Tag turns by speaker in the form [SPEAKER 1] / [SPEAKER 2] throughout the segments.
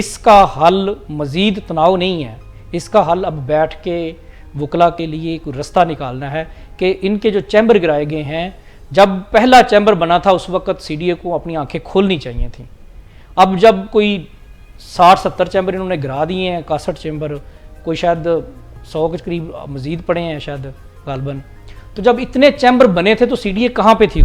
[SPEAKER 1] इसका हल मज़ीद तनाव नहीं है, इसका हल अब बैठ के वकला के लिए कोई रास्ता निकालना है कि इनके जो चैम्बर गिराए गए हैं, जब पहला चैम्बर बना था उस वक्त सीडीए को अपनी आंखें खोलनी चाहिए थी। अब जब कोई 60-70 चैम्बर इन्होंने गिरा दिए हैं, 61 चैम्बर, कोई शायद 100 के करीब मज़ीद पड़े हैं शायद गालबन। तो जब इतने चैम्बर बने थे तो सीडीए कहाँ पे थी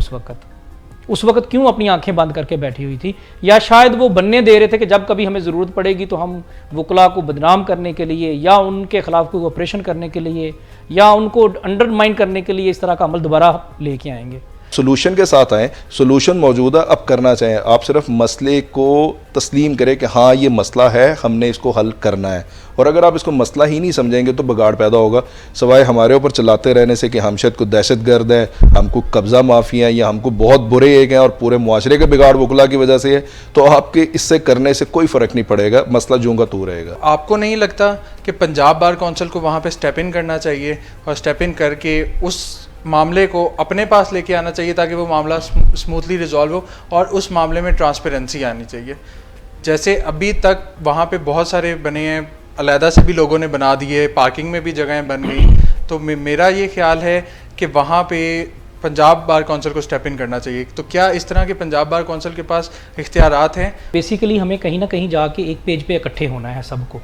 [SPEAKER 1] उस वक्त क्यों अपनी आंखें बंद करके बैठी हुई थी? या शायद वो बनने दे रहे थे कि जब कभी हमें ज़रूरत पड़ेगी तो हम वकला को बदनाम करने के लिए या उनके ख़िलाफ़ कोई ऑपरेशन करने के लिए या उनको अंडरमाइन करने के लिए इस तरह का अमल दोबारा लेके आएंगे।
[SPEAKER 2] सोल्यूशन के साथ आएँ, सोल्यूशन मौजूदा अब करना चाहें, आप सिर्फ मसले को तस्लीम करें कि हाँ ये मसला है, हमने इसको हल करना है। और अगर आप इसको मसला ही नहीं समझेंगे तो बिगाड़ पैदा होगा, सवाए हमारे ऊपर चलाते रहने से कि हम शायद को दहशतगर्द है, हमको कब्ज़ा माफिया है या हमको बहुत बुरे एक हैं और पूरे मुआशरे के बिगाड़ वकला की वजह से है, तो आपके इससे करने से कोई फ़र्क नहीं पड़ेगा, मसला जूँ का तू रहेगा।
[SPEAKER 3] आपको नहीं लगता कि पंजाब बार कौंसिल को वहाँ पर स्टेप इन करना चाहिए और स्टेप इन करके उस मामले को अपने पास लेके आना चाहिए ताकि वो मामला स्मूथली रिजॉल्व हो और उस मामले में ट्रांसपेरेंसी आनी चाहिए? जैसे अभी तक वहाँ पे बहुत सारे बने हैं, अलहदा से भी लोगों ने बना दिए, पार्किंग में भी जगहें बन गई। तो मेरा ये ख्याल है कि वहाँ पे पंजाब बार कौंसिल को स्टेप इन करना चाहिए। तो क्या इस तरह के पंजाब बार कौंसिल के पास इख्तियारात हैं?
[SPEAKER 1] बेसिकली हमें कहीं ना कहीं जाके एक पेज पे इकट्ठे होना है सबको।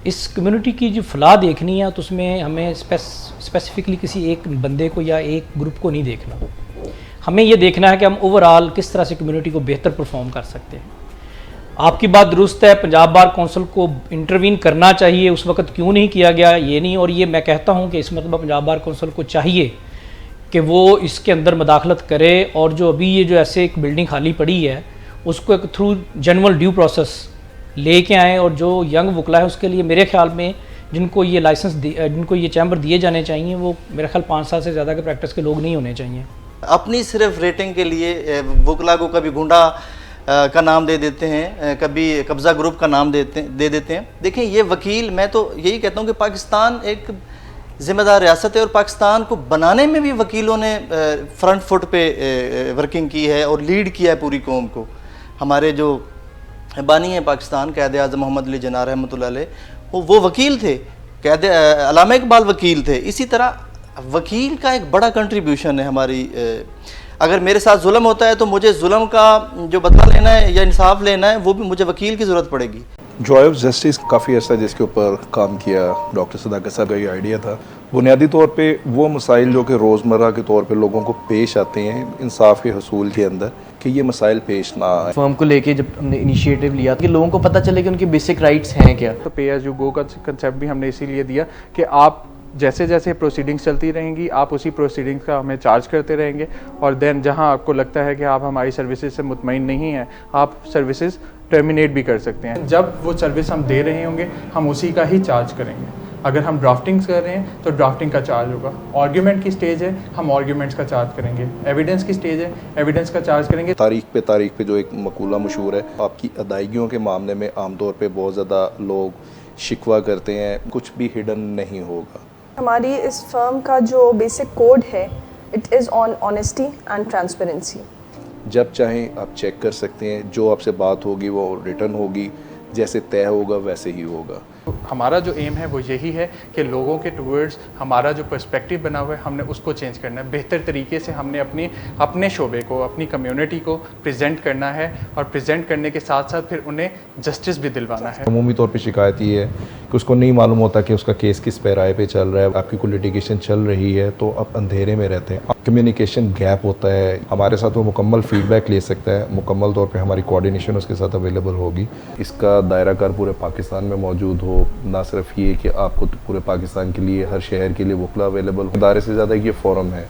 [SPEAKER 1] इस कम्युनिटी की जो फलाह देखनी है तो उसमें हमें स्पेसिफिकली किसी एक बंदे को या एक ग्रुप को नहीं देखना। हमें ये देखना है कि हम ओवरऑल किस तरह से कम्युनिटी को बेहतर परफॉर्म कर सकते हैं। आपकी बात दुरुस्त है, पंजाब बार कौंसिल को इंटरवीन करना चाहिए, उस वक्त क्यों नहीं किया गया ये नहीं। और ये मैं कहता हूँ कि इस मतलब पंजाब बार कौंसिल को चाहिए कि वो इसके अंदर मदाखलत करे और जो अभी ये जो ऐसे एक बिल्डिंग खाली पड़ी है उसको एक थ्रू जनरल ड्यू प्रोसेस लेके आएँ। और जो यंग वकला है उसके लिए मेरे ख्याल में जिनको ये लाइसेंस जिनको ये चैम्बर दिए जाने चाहिए वो मेरे ख्याल 5 साल से ज़्यादा के प्रैक्टिस के लोग नहीं होने चाहिए।
[SPEAKER 4] अपनी सिर्फ रेटिंग के लिए वकला को कभी गुंडा का नाम दे देते हैं, कभी कब्ज़ा ग्रुप का नाम दे देते हैं। देखिए ये वकील, मैं तो यही कहता हूँ कि पाकिस्तान एक ज़िम्मेदार रियासत है और पाकिस्तान को बनाने में भी वकीलों ने फ्रंट फुट पे वर्किंग की है और लीड किया है पूरी कौम को। हमारे जो बानी है पाकिस्तान, कायद आज़म मोहम्मद अली जिन्ना रहमतुल्लाह अलैह, वो वकील थे, अल्लामा इकबाल वकील थे। इसी तरह वकील का एक बड़ा कंट्रीब्यूशन है हमारी। अगर मेरे साथ जुल्म होता है तो मुझे जुल्म का जो बदला लेना है या इंसाफ लेना है वो भी मुझे वकील की ज़रूरत पड़ेगी।
[SPEAKER 2] जॉय ऑफ जस्टिस काफ़ी अर्सा जिसके ऊपर काम किया डॉक्टर सदाकत साहब का ये आइडिया था। बुनियादी तौर पे वो मसाइल जो कि रोज़मर्रा के तौर पे लोगों को पेश आते हैं इंसाफ के हसूल के अंदर, कि ये मसाइल पेश ना आए।
[SPEAKER 5] फर्म को लेके जब हमने इनिशिएटिव लिया कि लोगों को पता चले कि उनके बेसिक राइट्स हैं क्या।
[SPEAKER 3] तो पे एज यू गो का कंसेप्ट भी हमने इसीलिए दिया कि आप जैसे जैसे प्रोसीडिंग्स चलती रहेंगी आप उसी प्रोसीडिंग्स का हमें चार्ज करते रहेंगे और देन जहां आपको लगता है कि आप हमारी सर्विसेज से मुतमईन नहीं हैं आप सर्विसेज टर्मिनेट भी कर सकते हैं। जब वो सर्विस हम दे रहे होंगे हम उसी का ही चार्ज करेंगे। अगर हम ड्राफ्टिंग्स कर रहे हैं तो ड्राफ्टिंग का चार्ज होगा, आर्ग्यूमेंट की स्टेज है हम आर्ग्यूमेंट्स का चार्ज करेंगे, एविडेंस की स्टेज है एविडेंस का चार्ज करेंगे।
[SPEAKER 2] तारीख पे जो एक मकूला मशहूर है, आपकी अदायगियों के मामले में आमतौर पे बहुत ज़्यादा लोग शिकवा करते हैं, कुछ भी हिडन नहीं होगा।
[SPEAKER 6] हमारी इस फर्म का जो बेसिक कोड है it is on honesty and transparency.
[SPEAKER 2] जब चाहें आप चेक कर सकते हैं, जो आपसे बात होगी वो रिटर्न होगी, जैसे तय होगा वैसे ही होगा।
[SPEAKER 3] हमारा जो एम है वो यही है कि लोगों के टूवर्ड्स हमारा जो पर्सपेक्टिव बना हुआ है हमने उसको चेंज करना है। बेहतर तरीके से हमने अपने शोबे को अपनी कम्युनिटी को प्रेजेंट करना है और प्रेजेंट करने के साथ साथ फिर उन्हें जस्टिस भी दिलवाना है।
[SPEAKER 2] अमूमी तौर पे शिकायत ये है कि उसको नहीं मालूम होता कि उसका केस किस पैराए पे चल रहा है, आपकी कोई लिटिगेशन चल रही है तो आप अंधेरे में रहते हैं, कम्युनिकेशन गैप होता है। हमारे साथ वो मुकम्मल फीडबैक ले सकता है, मुकम्मल तौर पे हमारी कोऑर्डिनेशन उसके साथ अवेलेबल होगी। इसका दायरा कार पूरे पाकिस्तान में मौजूद हो, ना सिर्फ ये कि आपको पूरे पाकिस्तान के लिए हर शहर के लिए वकला अवेलेबल हो। दायरे से ज़्यादा ये फोरम है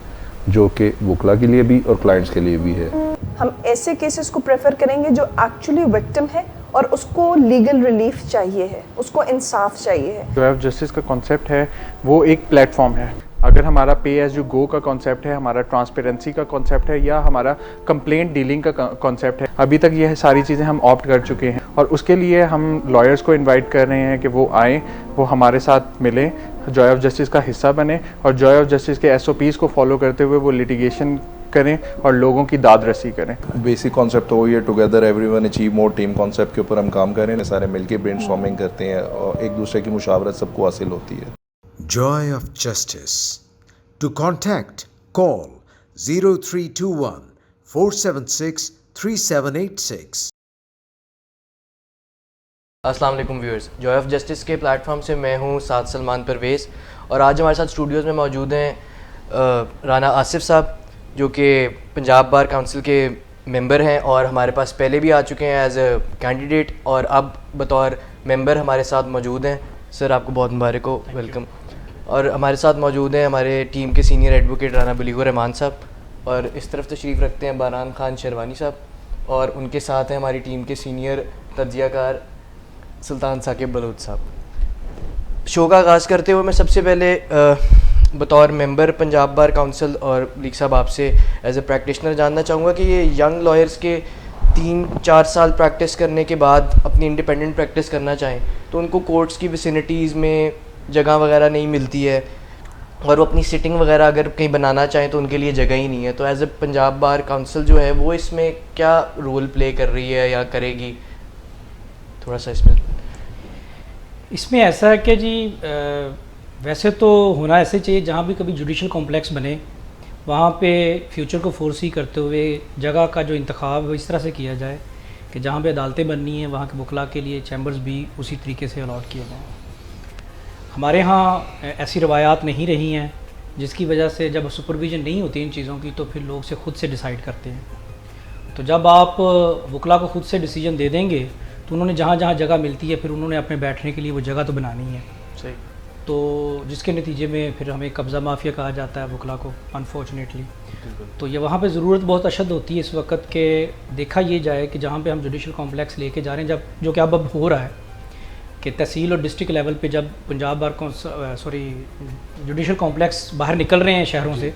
[SPEAKER 2] जो कि वकला के लिए भी और क्लाइंट्स के लिए भी है।
[SPEAKER 6] हम ऐसे केसेस को प्रेफर करेंगे जो एक्चुअली विक्टिम है और उसको लीगल रिलीफ चाहिए है, उसको इंसाफ चाहिए है।
[SPEAKER 3] जो जस्टिस का कॉन्सेप्ट है वो एक प्लेटफॉर्म है। अगर हमारा पे एज यू गो का कॉन्सेप्ट है, हमारा ट्रांसपेरेंसी का कॉन्सेप्ट है या हमारा कंप्लेंट डीलिंग का कॉन्सेप्ट है, अभी तक ये सारी चीज़ें हम ऑप्ट कर चुके हैं और उसके लिए हम लॉयर्स को इनवाइट कर रहे हैं कि वो आएँ, वो हमारे साथ मिलें, जॉय ऑफ जस्टिस का हिस्सा बने और जॉय ऑफ जस्टिस के SOPs को फॉलो करते हुए वो लिटिगेशन करें और लोगों की दाद रसी करें।
[SPEAKER 2] बेसिक कॉन्सेप्ट तो वही है, together everyone achieve more, team concept के ऊपर हम काम कर रहे हैं, सारे मिलके ब्रेनस्टॉर्मिंग करते हैं और एक दूसरे की मुशावरत सबको हासिल होती है।
[SPEAKER 7] Joy of Justice. To contact, call 0321 476 3786.
[SPEAKER 5] अस्सलाम वालेकुम व्यूअर्स, जॉय ऑफ जस्टिस के प्लेटफॉर्म से मैं हूं साद सलमान परवेज़ और आज हमारे साथ स्टूडियोज़ में मौजूद हैं राना आसिफ साहब जो कि पंजाब बार काउंसिल के मेंबर हैं और हमारे पास पहले भी आ चुके हैं एज अ कैंडिडेट और अब बतौर मेंबर हमारे साथ मौजूद हैं। सर आपको बहुत मुबारक हो, वेलकम। और हमारे साथ मौजूद हैं हमारे टीम के सीनियर एडवोकेट राना बलीगुर रहमान साहब और इस तरफ तशरीफ़ रखते हैं बारान खान शेरवानी साहब और उनके साथ हैं हमारी टीम के सीनियर तज्जियाकार सुल्तान साकिब बलूच साहब। शो का आगाज़ करते हुए मैं सबसे पहले बतौर मेंबर पंजाब बार काउंसिल और लीग साहब आपसे एज ए प्रैक्टिशनर जानना चाहूँगा कि ये यंग लॉयर्स के 3-4 साल प्रैक्टिस करने के बाद अपनी इंडिपेंडेंट प्रैक्टिस करना चाहें तो उनको कोर्ट्स की विसिनिटीज़ में जगह वगैरह नहीं मिलती है और वो अपनी सिटिंग वगैरह अगर कहीं बनाना चाहें तो उनके लिए जगह ही नहीं है, तो as a Punjab bar council जो है वो इसमें क्या रोल प्ले कर रही है या करेगी, थोड़ा सा
[SPEAKER 1] इसमें ऐसा है कि जी वैसे तो होना ऐसे चाहिए जहाँ भी कभी जुडिशल कॉम्प्लेक्स बने वहाँ पे फ्यूचर को फोरसी करते हुए जगह का जो इंतखाब इस तरह से किया जाए कि जहाँ पे अदालतें बननी हैं वहाँ के वकला के लिए चैम्बर्स भी उसी तरीके से अलॉट किए जाएँ। हमारे यहाँ ऐसी रवायात नहीं रही हैं जिसकी वजह से जब सुपरविज़न नहीं होती इन चीज़ों की तो फिर लोग से ख़ुद से डिसाइड करते हैं। तो जब आप वकला को ख़ुद से डिसीजन दे देंगे तो उन्होंने जहाँ जहाँ जगह मिलती है फिर उन्होंने अपने बैठने के लिए वो जगह तो बनानी है।
[SPEAKER 5] सही।
[SPEAKER 1] तो जिसके नतीजे में फिर हमें कब्ज़ा माफिया कहा जाता है वकला को, अनफॉर्चुनेटली। तो ये वहाँ पे ज़रूरत बहुत अशद होती है इस वक्त के देखा ये जाए कि जहाँ पे हम जुडिशल कॉम्प्लेक्स लेके जा रहे हैं, जब जो कि अब हो रहा है कि तहसील और डिस्ट्रिक्ट लेवल पे जब पंजाब बार जुडिशल कॉम्प्लेक्स बाहर निकल रहे हैं शहरों से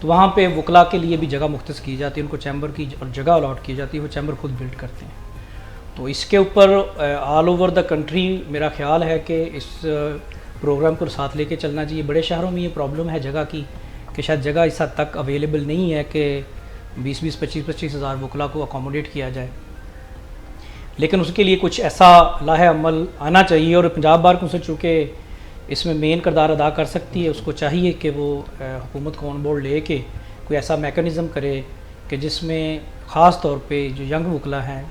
[SPEAKER 1] तो वहाँ पे वकला के लिए भी जगह मुख्तस की जाती है, उनको चैम्बर की और जगह अलॉट की जाती है, वो चैम्बर खुद बिल्ड करते हैं। तो इसके ऊपर ऑल ओवर द कंट्री मेरा ख्याल है कि इस प्रोग्राम को साथ लेके चलना चाहिए। बड़े शहरों में ये प्रॉब्लम है जगह की कि शायद जगह इस हद तक अवेलेबल नहीं है कि 20-20, 25-25 हज़ार वकला को अकोमोडेट किया जाए, लेकिन उसके लिए कुछ ऐसा लाहे अमल आना चाहिए और पंजाब बार काउंसिल चूँकि इसमें मेन किरदार अदा कर सकती है, उसको चाहिए कि वो हुकूमत को ऑन बोर्ड ले के कोई ऐसा मेकनिज़म करे कि जिसमें ख़ास तौर पे जो यंग वकला हैं,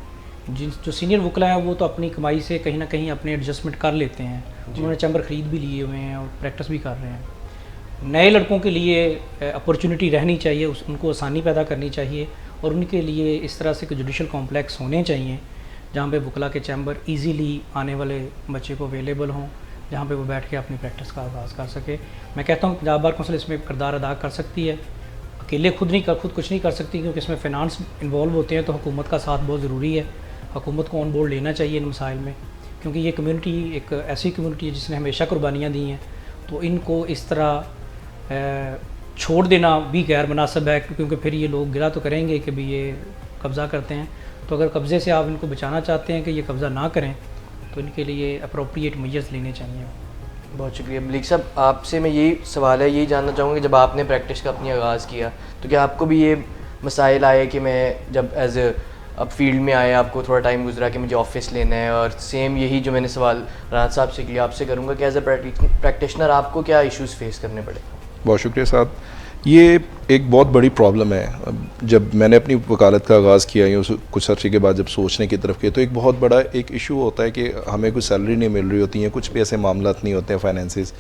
[SPEAKER 1] जो सीनियर वकला हैं वो तो अपनी कमाई से कहीं ना कहीं अपने एडजस्टमेंट कर लेते हैं, उन्होंने चैम्बर ख़रीद भी लिए हुए हैं और प्रैक्टिस भी कर रहे हैं। नए लड़कों के लिए अपॉर्चुनिटी रहनी चाहिए, उनको आसानी पैदा करनी चाहिए और उनके लिए इस तरह से जुडिशल कॉम्प्लेक्स होने चाहिए जहाँ पे वकला के चैम्बर इजीली आने वाले बच्चे को अवेलेबल हों, जहाँ पे वो बैठ के अपनी प्रैक्टिस का आगाज़ कर सके। मैं कहता हूँ पंजाब बार काउंसिल इसमें किरदार अदा कर सकती है, अकेले खुद कुछ नहीं कर सकती क्योंकि इसमें फ़िनांस इन्वॉल्व होते हैं, तो हुकूमत का साथ बहुत ज़रूरी है। हुकूमत को ऑन बोर्ड लेना चाहिए इन मसाइल में, क्योंकि ये कम्यूनिटी एक ऐसी कम्यूनिटी है जिसने हमेशा कुर्बानियाँ दी हैं, तो इनको इस तरह छोड़ देना भी गैर मुनासिब है, क्योंकि फिर ये लोग गिला तो करेंगे कि भी ये कब्ज़ा करते हैं। तो अगर कब्ज़े से आप इनको बचाना चाहते हैं कि ये कब्ज़ा ना करें तो इनके लिए अप्रोप्रिएट मेजर्स लेने चाहिए।
[SPEAKER 5] बहुत शुक्रिया मलिक साहब, आपसे मैं यही सवाल है, यही जानना चाहूँगा जब आपने प्रैक्टिस का अपनी आगाज़ किया तो क्या आपको भी ये मसाइल आए कि मैं जब एज अब फील्ड में आया आपको थोड़ा टाइम गुजरा कि मुझे ऑफिस लेना है, और सेम यही जो मैंने सवाल राना साहब से किया आपसे करूँगा कि एज ए प्रैक्टिशनर आपको क्या इश्यूज़ फेस करने पड़े?
[SPEAKER 2] बहुत शुक्रिया साहब। ये एक बहुत बड़ी प्रॉब्लम है। जब मैंने अपनी वकालत का आगाज़ किया या कुछ अर्से के बाद जब सोचने की तरफ किया तो एक बहुत बड़ा एक इशू होता है कि हमें कुछ सैलरी नहीं मिल रही होती है, कुछ भी ऐसे मामला नहीं होते हैं फाइनेंसिस।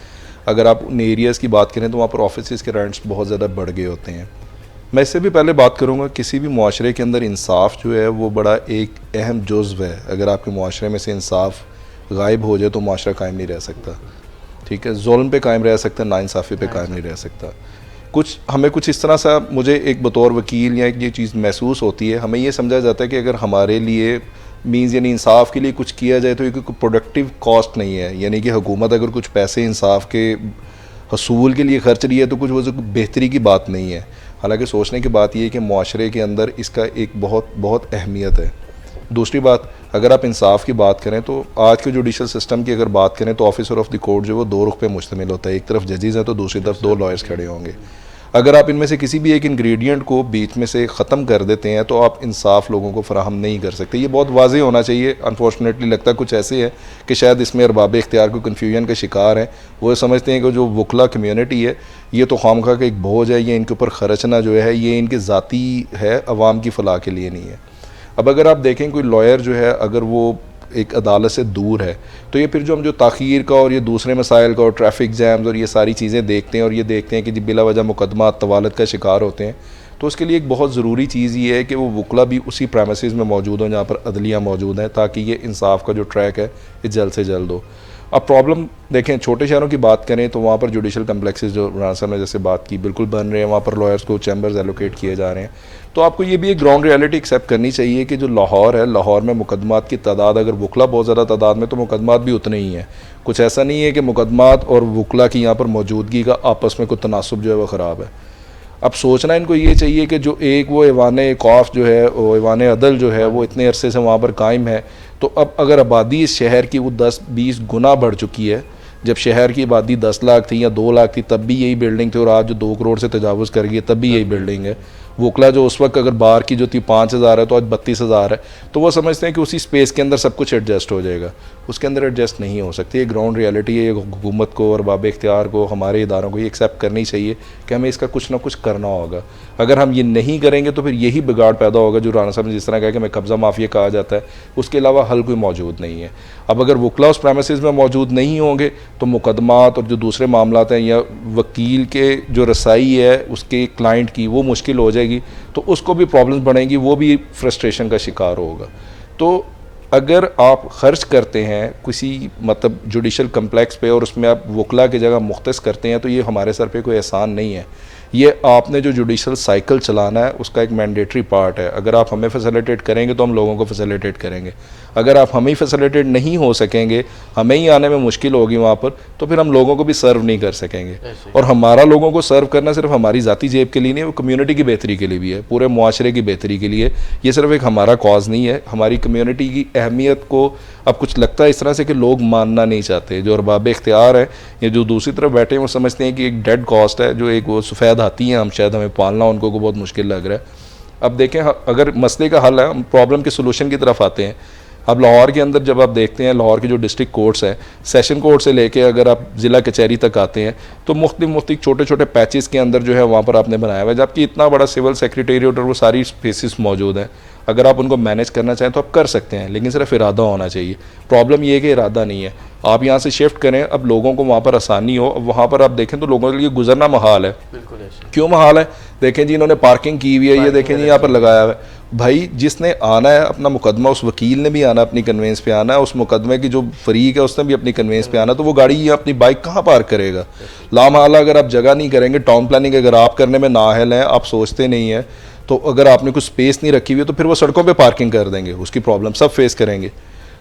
[SPEAKER 2] अगर आप उन एरियाज़ की बात करें तो वहाँ पर ऑफिस के रेंट्स बहुत ज़्यादा बढ़ गए होते हैं। मैं इससे भी पहले बात करूँगा, किसी भी मुआशरे के अंदर इंसाफ जो है वो बड़ा एक अहम जुज़्व है। अगर आपके मुआशरे में से इंसाफ गायब हो जाए तो मुआशरा कायम नहीं रह सकता, ठीक है। जुल्म पे कायम रह सकता, नाइंसाफ़ी पे कायम नहीं रह सकता। हमें कुछ इस तरह सा, मुझे एक बतौर वकील या एक ये चीज़ महसूस होती है, हमें ये समझा जाता है कि अगर हमारे लिए मीन्स यानी इंसाफ के लिए कुछ किया जाए तो ये कोई प्रोडक्टिव कॉस्ट नहीं है, यानी कि हुकूमत अगर कुछ पैसे इंसाफ के हसूल के लिए खर्च रही है तो कुछ वो बेहतरी की बात नहीं है। हालांकि सोचने की बात यह है कि मुआशरे के अंदर इसका एक बहुत अहमियत है। दूसरी बात, अगर आप इंसाफ की बात करें तो आज के जुडिशल सिस्टम की अगर बात करें तो ऑफिसर ऑफ द कोर्ट जो वो 2 रुख पे मुश्तमिल होता है। एक तरफ जजेज़ हैं तो दूसरी तरफ 2 लॉयर्स खड़े होंगे। अगर आप इनमें से किसी भी एक इंग्रेडिएंट को बीच में से ख़त्म कर देते हैं तो आप इंसाफ लोगों को फराहम नहीं कर सकते। ये बहुत वाज़ेह होना चाहिए। अनफॉर्चुनेटली लगता कुछ ऐसे है कि शायद इसमें अरबाब इख्तियार को कन्फ्यूजन का शिकार हैं। वो समझते हैं कि जो वकला कम्यूनिटी है ये तो खामखा का एक बोझ है, ये इनके ऊपर खर्चना जो है ये इनके ज़ाती है, अवाम की फ़लाह के लिए नहीं है। अब अगर आप देखें कोई लॉयर जो है अगर वो एक अदालत से दूर है तो ये फिर जो हम जो ताख़ीर का और ये दूसरे मसाइल का और ट्रैफिक जैम्स और ये सारी चीज़ें देखते हैं और ये देखते हैं कि जी बिला वजह मुकदमा तवालत का शिकार होते हैं, तो उसके लिए एक बहुत ज़रूरी चीज़ ये है कि वो वकला भी उसी प्रेमिसेस में मौजूद हों जहाँ पर अदलिया मौजूद हैं, ताकि ये इंसाफ का जो ट्रैक है ये जल्द से जल्द हो। अब प्रॉब्लम देखें, छोटे शहरों की बात करें तो वहाँ पर जुडिशल कम्प्लेक्सेस जो राना साहब ने जैसे बात की बिल्कुल बन रहे हैं, वहाँ पर लॉयर्स को चैम्बर्स एलोकेट किए जा रहे हैं। तो आपको ये भी एक ग्राउंड रियलिटी एक्सेप्ट करनी चाहिए कि जो लाहौर है, लाहौर में मुकदमात की तादाद अगर वकला बहुत ज़्यादा तादाद में तो मुकदमात भी उतने ही हैं। कुछ ऐसा नहीं है कि मुकदमात और वकला की यहाँ पर मौजूदगी का आपस में कोई तनासुब जो है वह ख़राब है। अब सोचना इनको ये चाहिए कि जो एक वो ऐवान कौफ जो है, वो ऐवान अदल जो है वो इतने अरसे से वहाँ पर कायम है, तो अब अगर आबादी इस शहर की वो 10-20 गुना बढ़ चुकी है। जब शहर की आबादी 10 लाख थी या 2 लाख थी तब भी यही बिल्डिंग थी, और आज जो 2 करोड़ से तजावुज़ कर गई है तब भी यही बिल्डिंग है। वकला जो उस वक्त अगर बाहर की जो थी 5,000 है तो आज 32,000 है, तो वो समझते हैं कि उसी स्पेस के अंदर सब कुछ एडजस्ट हो जाएगा। उसके अंदर एडजस्ट नहीं हो सकती। ये ग्राउंड रियलिटी है। ये हुकूमत को और बाब इख्तियार को, हमारे इदारों को ये एक्सेप्ट करनी चाहिए कि हमें इसका कुछ ना कुछ करना होगा। अगर हम ये नहीं करेंगे तो फिर यही बिगाड़ पैदा होगा जो राना साहब ने जिस तरह कहा कि हमें कब्ज़ा माफिया कहा जाता है, उसके अलावा हल कोई मौजूद नहीं है। अब अगर वकला उस प्रेमिसेस में मौजूद नहीं होंगे तो मुकदमात और जो दूसरे मामलात हैं या वकील के जो रसाई है उसके क्लाइंट की वो मुश्किल हो जाएगी, तो उसको भी प्रॉब्लम्स बढ़ेंगी, वो भी फ्रस्ट्रेशन का शिकार होगा। तो अगर आप ख़र्च करते हैं किसी मतलब जुडिशल कम्प्लेक्स पे और उसमें आप वकला की जगह मुख्तस करते हैं तो ये हमारे सर पे कोई एहसान नहीं है। ये आपने जो जुडिशल साइकिल चलाना है उसका एक मैंडेटरी पार्ट है। अगर आप हमें फैसिलिटेट करेंगे तो हम लोगों को फैसिलिटेट करेंगे। अगर आप हमें ही फैसिलिटेट नहीं हो सकेंगे, हमें ही आने में मुश्किल होगी वहाँ पर, तो फिर हम लोगों को भी सर्व नहीं कर सकेंगे। और हमारा लोगों को सर्व करना सिर्फ हमारी ज़ाती जेब के लिए नहीं है, वो कम्यूनिटी की बेहतरी के लिए भी है, पूरे मुआशरे की बेहतरी के लिए। ये सिर्फ एक हमारा कॉज नहीं है। हमारी कम्यूनिटी की अहमियत को अब कुछ लगता है इस तरह से कि लोग मानना नहीं चाहते। जो अरबाब इख्तियार है या जो दूसरी तरफ बैठे हैं वो समझते हैं कि एक डेड कॉस्ट है, जो एक वो सफ़ेद हाथी हैं, हम शायद हमें पालना उनको को बहुत मुश्किल लग रहा है। अब देखें, अगर मसले का हल है, हम प्रॉब्लम के सोल्यूशन की तरफ आते हैं। अब लाहौर के अंदर जब आप देखते हैं लाहौर के जो डिस्ट्रिक्ट कोर्ट्स हैं, सेशन कोर्ट से लेके अगर आप ज़िला कचहरी तक आते हैं तो मुख्तलिफ छोटे छोटे पैचेस के अंदर जो है वहाँ पर आपने बनाया हुआ है, जबकि इतना बड़ा सिविल सेक्रेटेरिएट और वो सारी स्पेसिस मौजूद हैं। अगर आप उनको मैनेज करना चाहें तो आप कर सकते हैं, लेकिन सिर्फ इरादा होना चाहिए। प्रॉब्लम ये है कि इरादा नहीं है। आप यहाँ से शिफ्ट करें, अब लोगों को वहाँ पर आसानी हो। अब वहाँ पर आप देखें तो लोगों के लिए गुजरना महाल है।
[SPEAKER 5] बिल्कुल ऐसे।
[SPEAKER 2] क्यों महाल है? देखें जी, इन्होंने पार्किंग की हुई है, ये देखें जी यहाँ पर लगाया हुआ है। भाई जिसने आना है अपना मुकदमा, उस वकील ने भी आना, अपनी कन्वेंस पे आना है, उस मुकदमे की जो फरीक है उसने भी अपनी कन्वेंस पे आना, तो वो गाड़ी या अपनी बाइक कहाँ पार्क करेगा? लामहला अगर आप जगह नहीं करेंगे, टाउन प्लानिंग अगर आप करने में नाअहल हैं, आप सोचते नहीं हैं, तो अगर आपने कुछ स्पेस नहीं रखी हुई है तो फिर वो सड़कों पे पार्किंग कर देंगे, उसकी प्रॉब्लम सब फेस करेंगे।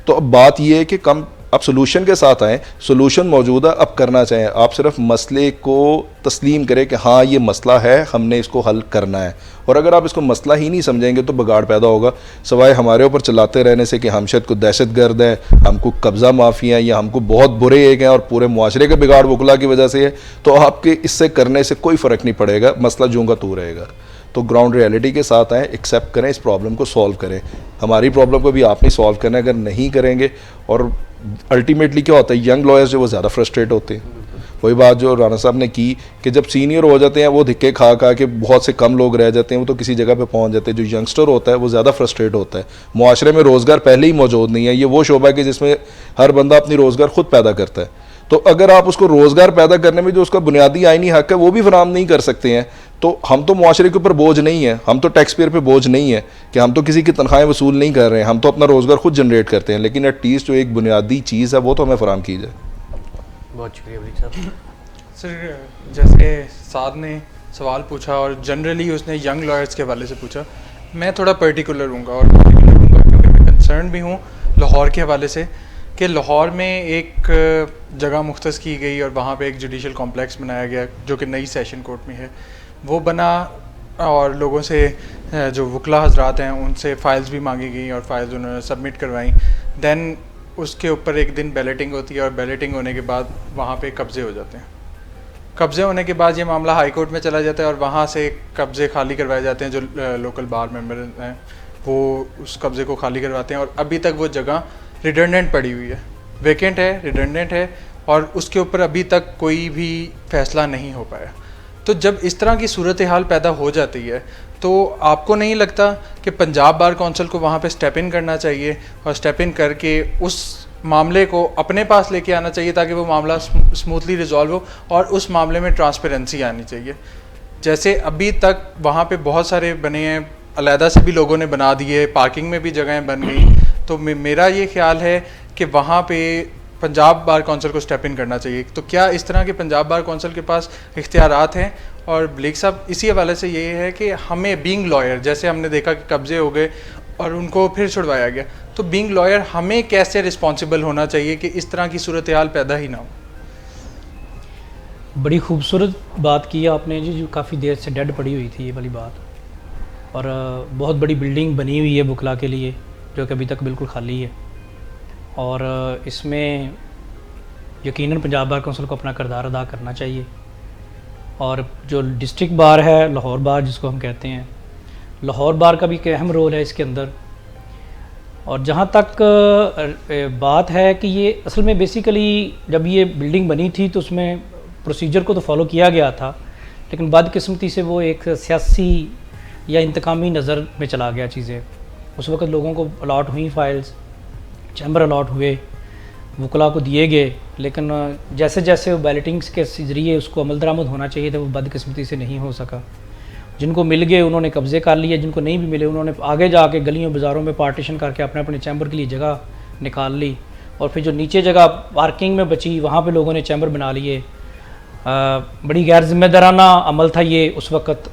[SPEAKER 2] तो अब बात ये है कि कम अब सोल्यूशन के साथ आएँ। सोल्यूशन मौजूद है, अब करना चाहें। आप सिर्फ मसले को तस्लीम करें कि हाँ ये मसला है, हमने इसको हल करना है। और अगर आप इसको मसला ही नहीं समझेंगे तो बिगाड़ पैदा होगा, सवाए हमारे ऊपर चलाते रहने से कि हम शायद को दहशतगर्द हैं, हमको कब्ज़ा माफी हैं, या हमको बहुत बुरे एक हैं और पूरे मुआशरे के बिगाड़ वकला की वजह से है। तो आपके इससे करने से कोई फ़र्क नहीं पड़ेगा, मसला जूँ का तू रहेगा। तो ग्राउंड रियलिटी के साथ आएँ, एक्सेप्ट करें, इस प्रॉब्लम को सॉल्व करें। हमारी प्रॉब्लम को भी आपने सॉल्व करना है। अगर नहीं करेंगे, और अल्टीमेटली क्या होता है, यंग लॉयर्स जो वो ज़्यादा फ्रस्ट्रेट होते हैं। वही बात जो राना साहब ने की कि जब सीनियर हो जाते हैं वो धिक्के खा खा के बहुत से कम लोग रह जाते हैं, वो तो किसी जगह पे पहुंच जाते हैं। जो यंगस्टर होता है वो ज़्यादा फ्रस्ट्रेट होता है। मुआशरे में रोज़गार पहले ही मौजूद नहीं है। ये वो शोबा है कि जिसमें हर बंदा अपनी रोज़गार खुद पैदा करता है। तो अगर आप उसको रोज़गार पैदा करने में जो उसका बुनियादी आईनी हक़ है वो भी फराहम नहीं कर सकते हैं, तो हम तो मुआशरे के ऊपर बोझ नहीं है, हम तो टैक्स पेयर पे बोझ नहीं है कि हम तो किसी की तनख्वाहें वसूल नहीं कर रहे हैं, हम तो अपना रोज़गार खुद जनरेट करते हैं। लेकिन एटलीस्ट जो एक बुनियादी चीज़ है वो तो हमें फराहम की जाए।
[SPEAKER 5] बहुत शुक्रिया वलीद साहब।
[SPEAKER 3] सर, जैसे साद ने सवाल पूछा और जनरली उसने यंग लॉयर्स के हवाले से पूछा, मैं थोड़ा पर्टिकुलर हूँगा और पर्टिकुलर हूँगा क्योंकि मैं कंसर्न भी हूँ लाहौर के हवाले से कि लाहौर में एक जगह मुख्तस की गई और वहाँ पे एक जुडिशल कॉम्प्लेक्स बनाया गया जो कि नई सेशन कोर्ट में है, वो बना और लोगों से जो वकला हजरात हैं उनसे फ़ाइल्स भी मांगी गई और फाइल्स उन्होंने सबमिट करवाई। दैन उसके ऊपर एक दिन बैलेटिंग होती है और बैलेटिंग होने के बाद वहाँ पे कब्ज़े हो जाते हैं। कब्ज़े होने के बाद ये मामला हाई कोर्ट में चला जाता है और वहाँ से कब्ज़े खाली करवाए जाते हैं। जो लोकल बार मेंबर हैं वो उस कब्ज़े को खाली करवाते हैं और अभी तक वो जगह रिडंडेंट पड़ी हुई है, वेकेंट है, रिडंडेंट है और उसके ऊपर अभी तक कोई भी फैसला नहीं हो पाया। तो जब इस तरह की सूरत हाल पैदा हो जाती है तो आपको नहीं लगता कि पंजाब बार कौंसिल को वहाँ पे स्टेप इन करना चाहिए और स्टेप इन करके उस मामले को अपने पास लेके आना चाहिए ताकि वो मामला स्मूथली रिजॉल्व हो और उस मामले में ट्रांसपेरेंसी आनी चाहिए। जैसे अभी तक वहाँ पे बहुत सारे बने हैं, अलहदा से भी लोगों ने बना दिए, पार्किंग में भी जगहें बन गई। तो मेरा ये ख्याल है कि वहाँ पे पंजाब बार कौंसिल को स्टेप इन करना चाहिए। तो क्या इस तरह के पंजाब बार कौंसिल के पास इख्तियारात हैं? और ब्लेक साहब इसी हवाले से ये है कि हमें बीइंग लॉयर, जैसे हमने देखा कि कब्ज़े हो गए और उनको फिर छुड़वाया गया, तो बीइंग लॉयर हमें कैसे रिस्पॉन्सिबल होना चाहिए कि इस तरह की सूरत हाल पैदा ही ना हो?
[SPEAKER 1] बड़ी खूबसूरत बात की आपने जी, जो काफ़ी देर से डेड पड़ी हुई थी ये वाली बात। और बहुत बड़ी बिल्डिंग बनी हुई है बुकला के लिए जो कि अभी तक बिल्कुल खाली है और इसमें यकीनन पंजाब बार कौंसिल को अपना किरदार अदा करना चाहिए। और जो डिस्ट्रिक्ट बार है, लाहौर बार जिसको हम कहते हैं, लाहौर बार का भी एक अहम रोल है इसके अंदर। और जहाँ तक बात है कि ये असल में बेसिकली जब ये बिल्डिंग बनी थी तो उसमें प्रोसीजर को तो फॉलो किया गया था, लेकिन बदकिस्मती से वो एक सियासी या इंतकामी नज़र में चला गया चीज़ें। उस वक्त लोगों को अलॉट हुई फाइल्स, चैम्बर अलॉट हुए, वकला को दिए गए, लेकिन जैसे जैसे वो बैलेटिंग्स के ज़रिए उसको अमल दरामद होना चाहिए था वो बदकिस्मती से नहीं हो सका। जिनको मिल गए उन्होंने कब्ज़े कर लिए, जिनको नहीं भी मिले उन्होंने आगे जाके गलियों बाज़ारों में पार्टीशन करके अपने अपने चैम्बर के लिए जगह निकाल ली। और फिर जो नीचे जगह पार्किंग में बची वहाँ पे लोगों ने चैम्बर बना लिए। बड़ी गैर जिम्मेदाराना अमल था ये उस वक़्त।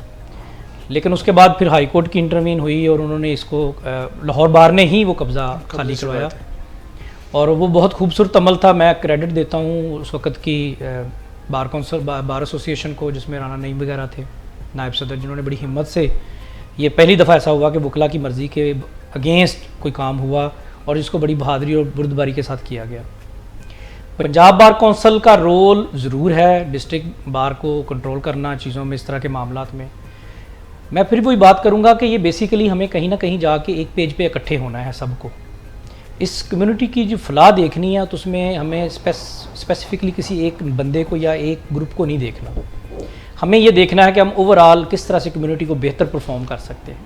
[SPEAKER 1] लेकिन उसके बाद फिर हाई कोर्ट की इंटरवीन हुई और उन्होंने इसको लाहौर बार ने ही वो कब्ज़ा खाली करवाया और वो बहुत खूबसूरत अमल था। मैं क्रेडिट देता हूँ उस वक़्त की बार कौंसिल बार एसोसिएशन को, जिसमें राना नईम वगैरह थे नायब सदर, जिन्होंने बड़ी हिम्मत से, ये पहली दफ़ा ऐसा हुआ कि वकला की मर्ज़ी के अगेंस्ट कोई काम हुआ और इसको बड़ी बहादुरी और बुर्दबारी के साथ किया गया। पंजाब बार कौंसिल का रोल ज़रूर है डिस्ट्रिक्ट बार को कंट्रोल करना चीज़ों में, इस तरह के मामलात में। मैं फिर वही बात करूँगा कि ये बेसिकली हमें कहीं ना कहीं जाके एक पेज पे इकट्ठे होना है सबको। इस कम्युनिटी की जो फलाह देखनी है तो उसमें हमें स्पेसिफिकली किसी एक बंदे को या एक ग्रुप को नहीं देखना। हमें ये देखना है कि हम ओवरऑल किस तरह से कम्युनिटी को बेहतर परफॉर्म कर सकते हैं।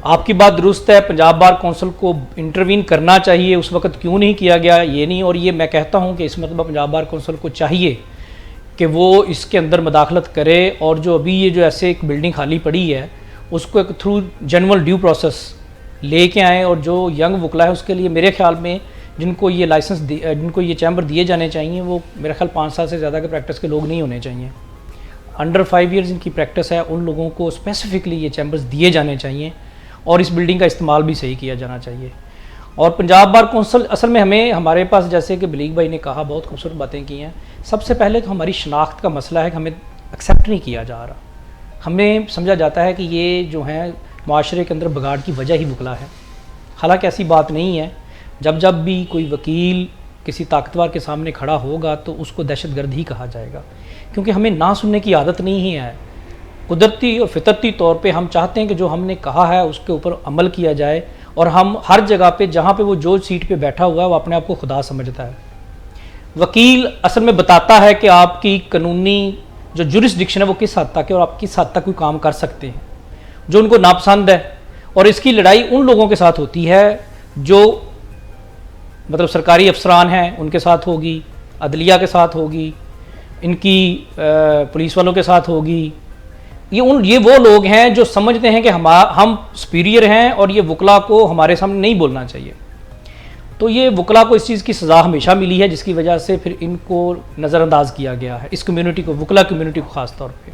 [SPEAKER 1] आपकी बात दुरुस्त है, पंजाब बार कौंसिल को इंटरवीन करना चाहिए, उस वक्त क्यों नहीं किया गया ये नहीं। और ये मैं कहता हूँ कि इस मतलब पंजाब बार कौंसिल को चाहिए कि वो इसके अंदर मदाखलत करे और जो अभी ये जो ऐसे एक बिल्डिंग खाली पड़ी है उसको एक थ्रू जेन्युइन ड्यू प्रोसेस लेके आएँ। और जो यंग वकला है उसके लिए मेरे ख्याल में जिनको ये लाइसेंस जिनको ये चैम्बर दिए जाने चाहिए वो मेरे ख्याल 5 साल से ज़्यादा के प्रैक्टिस के लोग नहीं होने चाहिए। अंडर 5 ईयर्स जिनकी प्रैक्टिस है उन लोगों को स्पेसिफिकली ये चैम्बर्स दिए जाने चाहिए और इस बिल्डिंग का इस्तेमाल भी सही किया जाना चाहिए। और पंजाब बार कौंसिल असल में हमें हमारे पास, जैसे कि बलीग भाई ने कहा, बहुत खूबसूरत बातें की हैं। सबसे पहले तो हमारी शनाख्त का मसला है कि हमें एक्सेप्ट नहीं किया जा रहा। हमें समझा जाता है कि ये जो है माशरे के अंदर बिगाड़ की वजह ही वकला है, हालांकि ऐसी बात नहीं है। जब जब भी कोई वकील किसी ताकतवर के सामने खड़ा होगा तो उसको दहशतगर्द ही कहा जाएगा, क्योंकि हमें ना सुनने की आदत नहीं ही है। कुदरती और फितरती तौर पे हम चाहते हैं कि जो हमने कहा है उसके ऊपर अमल किया जाए और हम हर जगह पे जहाँ पे वो जो सीट पे बैठा हुआ है वो अपने आप को खुदा समझता है। वकील असल में बताता है कि आपकी कानूनी जो जुरिस्डिक्शन है वो किस हद तक है और आप किस हद तक कोई काम कर सकते हैं जो उनको नापसंद है। और इसकी लड़ाई उन लोगों के साथ होती है जो मतलब सरकारी अफसरान हैं उनके साथ होगी, अदलिया के साथ होगी, इनकी पुलिस वालों के साथ होगी। ये वो लोग हैं जो समझते हैं कि हम सुपीरियर हैं और ये वकला को हमारे सामने नहीं बोलना चाहिए। तो ये वकला को इस चीज़ की सज़ा हमेशा मिली है, जिसकी वजह से फिर इनको नज़रअंदाज किया गया है, इस कम्युनिटी को, वकला कम्युनिटी को ख़ास तौर पे।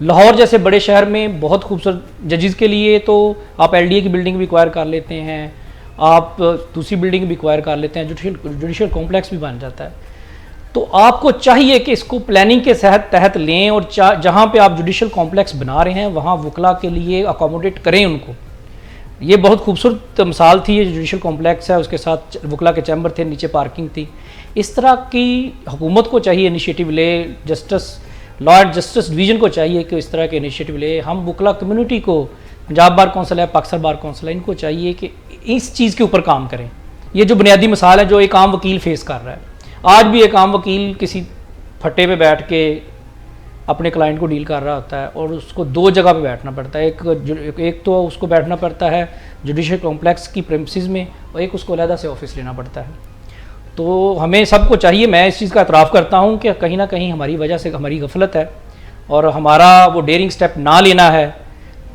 [SPEAKER 1] लाहौर जैसे बड़े शहर में बहुत खूबसूरत जजेस के लिए तो आप LDA की बिल्डिंग भी एक्वायर कर लेते हैं, आप दूसरी बिल्डिंग भी एक्वायर कर लेते हैं, जुडिशल कॉम्प्लेक्स भी बन जाता है। तो आपको चाहिए कि इसको प्लानिंग के तहत लें और जहाँ पे आप जुडिशल कॉम्प्लेक्स बना रहे हैं वहाँ वकला के लिए अकोमोडेट करें उनको। ये बहुत खूबसूरत मिसाल थी, ये जुडिशल कॉम्प्लेक्स है, उसके साथ वकला के चैम्बर थे, नीचे पार्किंग थी। इस तरह की हुकूमत को चाहिए इनिशिएटिव ले, justice law and justice division को चाहिए कि इस तरह के इनिशिएटिव ले। हम वकला कम्युनिटी को, पंजाब बार कौंसिल है, पाकिस्तान बार कौंसिल है, इनको चाहिए कि इस चीज़ के ऊपर काम करें। ये जो बुनियादी मसाल है जो एक आम वकील फेस कर रहा है, आज भी एक आम वकील किसी फट्टे पे बैठ के अपने क्लाइंट को डील कर रहा होता है और उसको दो जगह पे बैठना पड़ता है। एक तो उसको बैठना पड़ता है जुडिशल कॉम्प्लेक्स की प्रेमिसेस में, और एक उसको अलहदा से ऑफिस लेना पड़ता है। तो हमें सबको चाहिए, मैं इस चीज़ का एतराफ़ करता हूँ कि कहीं ना कहीं हमारी वजह से हमारी गफलत है और हमारा वो डेयरिंग स्टेप ना लेना है।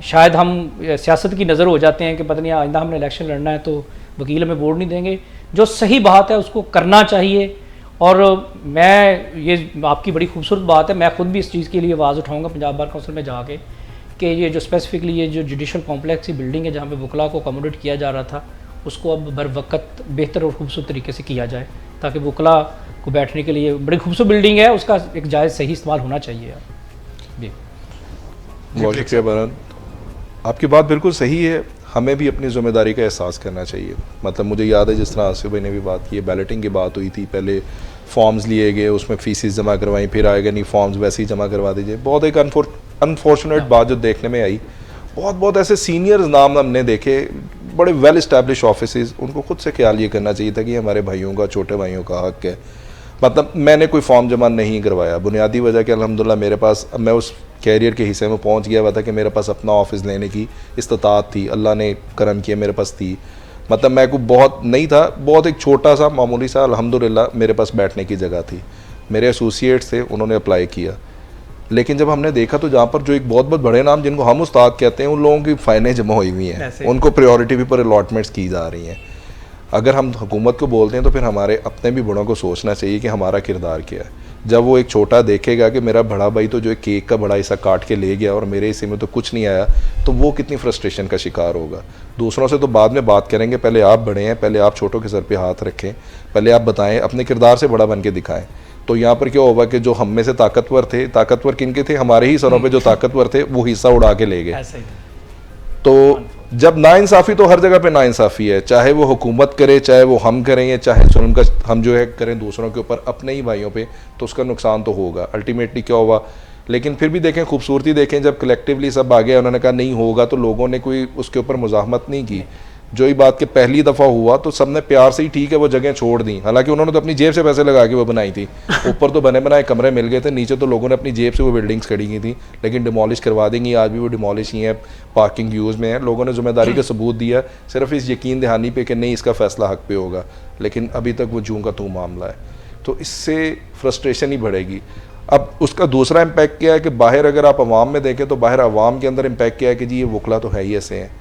[SPEAKER 1] शायद हम सियासत की नज़र हो जाते हैं कि पता नहीं आइंदा हमने इलेक्शन लड़ना है तो वकील हमें वोट नहीं देंगे। जो सही बात है उसको करना चाहिए। और मैं ये आपकी बड़ी खूबसूरत बात है, मैं ख़ुद भी इस चीज़ के लिए आवाज़ उठाऊंगा पंजाब बार कौंसिल में जाके कि ये जो स्पेसिफिकली ये जो जुडिशल कॉम्प्लेक्स की बिल्डिंग है जहाँ पे वकला को अकोमोडेट किया जा रहा था, उसको अब बर वक्त बेहतर और खूबसूरत तरीके से किया जाए ताकि वकला को बैठने के लिए बड़ी खूबसूरत बिल्डिंग है, उसका एक जायज़ सही इस्तेमाल होना चाहिए। जी
[SPEAKER 2] बहुत शुक्रिया बरन, आपकी बात बिल्कुल सही है। हमें भी अपनी ज़िम्मेदारी का एहसास करना चाहिए। मतलब मुझे याद है जिस तरह आसिफ भाई ने भी बात की है, बैलेटिंग की बात हुई थी, पहले फॉर्म्स लिए गए, उसमें फीसिस जमा करवाई, फिर आएगा नहीं फॉर्म्स वैसे ही जमा करवा दीजिए। बहुत एक अनफॉर्चुनेट बात जो देखने में आई, बहुत ऐसे सीनियर्स नाम हमने देखे, बड़े वेल इस्टेब्लिश ऑफिसेज, उनको खुद से ख्याल ये करना चाहिए था कि हमारे भाइयों का, छोटे भाइयों का हक है। मतलब मैंने कोई फॉर्म जमा नहीं करवाया, बुनियादी वजह कि अल्हम्दुलिल्लाह मेरे पास, मैं उस कैरियर के हिस्से में पहुंच गया हुआ था कि मेरे पास अपना ऑफिस लेने की इस्तात थी, अल्लाह ने करम किया मेरे पास थी। मतलब मैं को बहुत नहीं था, बहुत एक छोटा सा मामूली सा अल्हम्दुलिल्लाह मेरे पास बैठने की जगह थी। मेरे एसोसिएट्स थे, उन्होंने अप्लाई किया, लेकिन जब हमने देखा तो जहाँ पर जो एक बहुत बड़े नाम जिनको हम उस्ताद कहते हैं, उन लोगों की फ़ाइलें जमा हुई हुई हैं, उनको प्रायोरिटी भी पर अलॉटमेंट्स की जा रही हैं। अगर हम हुकूमत को बोलते हैं तो फिर हमारे अपने भी बड़ों को सोचना चाहिए कि हमारा किरदार क्या है। जब वो एक छोटा देखेगा कि मेरा बड़ा भाई तो जो एक केक का बड़ा हिस्सा काट के ले गया और मेरे हिस्से में तो कुछ नहीं आया, तो वो कितनी फ्रस्ट्रेशन का शिकार होगा। दूसरों से तो बाद में बात करेंगे, पहले आप बड़े हैं, पहले आप छोटों के सर पे हाथ रखें, पहले आप बताएं, अपने किरदार से बड़ा बन के दिखाएं। तो यहाँ पर क्या होगा कि जो हम में से ताकतवर थे, ताकतवर किनके थे, हमारे ही सरों पे जो ताकतवर थे वो हिस्सा उड़ा के ले गए। तो जब नाइंसाफ़ी तो हर जगह पे नाइंसाफ़ी है, चाहे वो हुकूमत करे, चाहे वो हम करें, या चाहे जुल्म का हम जो है करें दूसरों के ऊपर, अपने ही भाइयों पे, तो उसका नुकसान तो होगा। अल्टीमेटली क्या हुआ, लेकिन फिर भी देखें खूबसूरती देखें, जब कलेक्टिवली सब आ गया, उन्होंने कहा नहीं होगा, तो लोगों ने कोई उसके ऊपर मुज़ाहमत नहीं की। जो ही बात कि पहली दफ़ा हुआ तो सब ने प्यार से ही ठीक है वो जगह छोड़ दी। हालांकि उन्होंने तो अपनी जेब से पैसे लगा के वो बनाई थी, ऊपर तो बने बनाए कमरे मिल गए थे, नीचे तो लोगों ने अपनी जेब से वो बिल्डिंग्स खड़ी की थी, लेकिन डिमोलिश करवा देंगी। आज भी वो डिमोलिश ही है, पार्किंग यूज़ में है। लोगों ने जिम्मेदारी का सबूत दिया सिर्फ इस यकीन दहानी पे कि नहीं इसका फ़ैसला हक पे होगा, लेकिन अभी तक वो जूं का तू मामला है। तो इससे फ्रस्ट्रेशन ही बढ़ेगी। अब उसका दूसरा इम्पैक्ट क्या है कि बाहर अगर आप अवाम में देखें तो बाहर अवाम के अंदर इम्पैक्ट क्या है कि जी ये वकला तो है ही ऐसे हैं।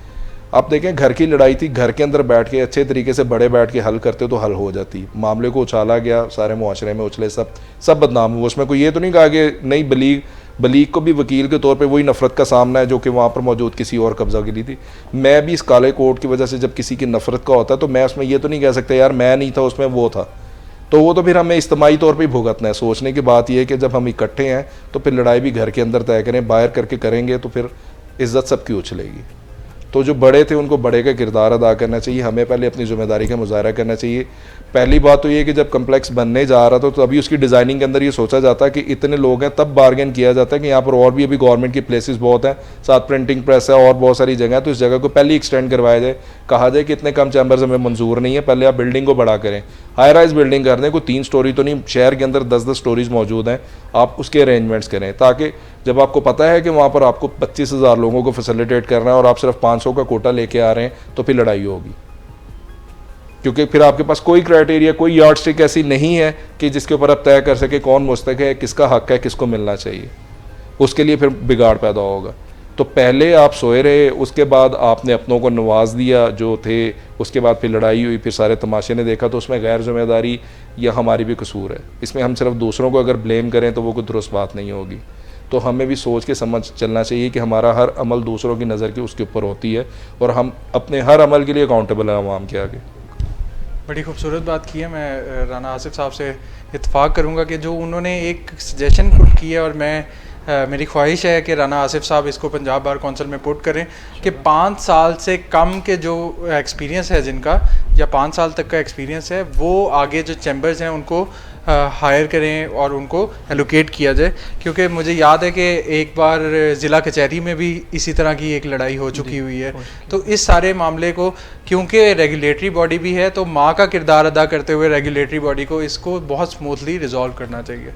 [SPEAKER 2] आप देखें घर की लड़ाई थी, घर के अंदर बैठ के अच्छे तरीके से बड़े बैठ के हल करते तो हल हो जाती। मामले को उछाला गया, सारे मुआशरे में उछले, सब बदनाम हुए। उसमें कोई ये तो नहीं कहा कि नहीं बलीग को भी वकील के तौर पे वही नफ़रत का सामना है जो कि वहाँ पर मौजूद किसी और कब्जा के लिए थी। मैं भी इस काले कोट की वजह से जब किसी की नफ़रत का होता है तो मैं उसमें ये तो नहीं कह सकता यार मैं नहीं था उसमें वो था, तो वो तो फिर हमें इज्तिमाई तौर पे ही भुगतना है। सोचने की बात यह है कि जब हम इकट्ठे हैं तो फिर लड़ाई भी घर के अंदर तय करें, बाहर करके करेंगे तो फिर इज़्ज़त सबकी उछलेगी। तो जो बड़े थे उनको बड़े का किरदार अदा करना चाहिए, हमें पहले अपनी ज़िम्मेदारी का मुजाहरा करना चाहिए। पहली बात तो ये कि जब कम्प्लेक्स बनने जा रहा था तो अभी उसकी डिज़ाइनिंग के अंदर ये सोचा जाता है कि इतने लोग हैं, तब बार्गेन किया जाता है कि यहाँ पर और भी अभी गवर्नमेंट की प्लेसेस बहुत हैं, साथ प्रिंटिंग प्रेस है और बहुत सारी जगह है, तो इस जगह को पहले एक्सटेंड करवाया जाए। कहा जाए कि इतने कम चैम्बर्स हमें मंजूर नहीं है, पहले आप बिल्डिंग को बड़ा करें, हाई राइज बिल्डिंग कर दें, कोई 3 स्टोरी तो नहीं, शहर के अंदर 10-10 स्टोरीज मौजूद हैं, आप उसके अरेंजमेंट्स करें ताकि जब आपको पता है कि वहाँ पर आपको 25,000 लोगों को फैसिलिटेट करना है और आप सिर्फ 500 का कोटा लेके आ रहे हैं तो फिर लड़ाई होगी, क्योंकि फिर आपके पास कोई क्राइटेरिया, कोई यार्डस्टिक ऐसी नहीं है कि जिसके ऊपर आप तय कर सके कौन मुस्तक है, किसका हक है, किसको मिलना चाहिए। उसके लिए फिर बिगाड़ पैदा होगा। तो पहले आप सोए रहे, उसके बाद आपने अपनों को नवाज दिया जो थे, उसके बाद फिर लड़ाई हुई, फिर सारे तमाशे ने देखा, तो उसमें गैर जिम्मेदारी या हमारी भी कसूर है। इसमें हम सिर्फ दूसरों को अगर ब्लेम करें तो वो कोई दुरुस्त बात नहीं होगी। तो हमें भी सोच के समझ चलना चाहिए कि हमारा हर अमल दूसरों की नज़र के उसके ऊपर होती है और हम अपने हर अमल के लिए अकाउंटेबल हैं आवाम के आगे।
[SPEAKER 3] बड़ी खूबसूरत बात की है। मैं राना आसिफ साहब से इत्तेफाक करूँगा कि जो उन्होंने एक सजेशन पुट की है, और मेरी ख्वाहिश है कि राना आसिफ साहब इसको पंजाब बार कौंसिल में पुट करें कि 5 साल से कम के जो एक्सपीरियंस है जिनका, या 5 साल तक का एक्सपीरियंस है, वो आगे जो चैम्बर्स हैं उनको हायर करें और उनको एलोकेट किया जाए, क्योंकि मुझे याद है कि एक बार ज़िला कचहरी में भी इसी तरह की एक लड़ाई हो चुकी हुई है। तो इस सारे मामले को, क्योंकि रेगुलेटरी बॉडी भी है, तो माँ का किरदार अदा करते हुए रेगुलेटरी बॉडी को इसको बहुत स्मूथली रिजॉल्व करना चाहिए।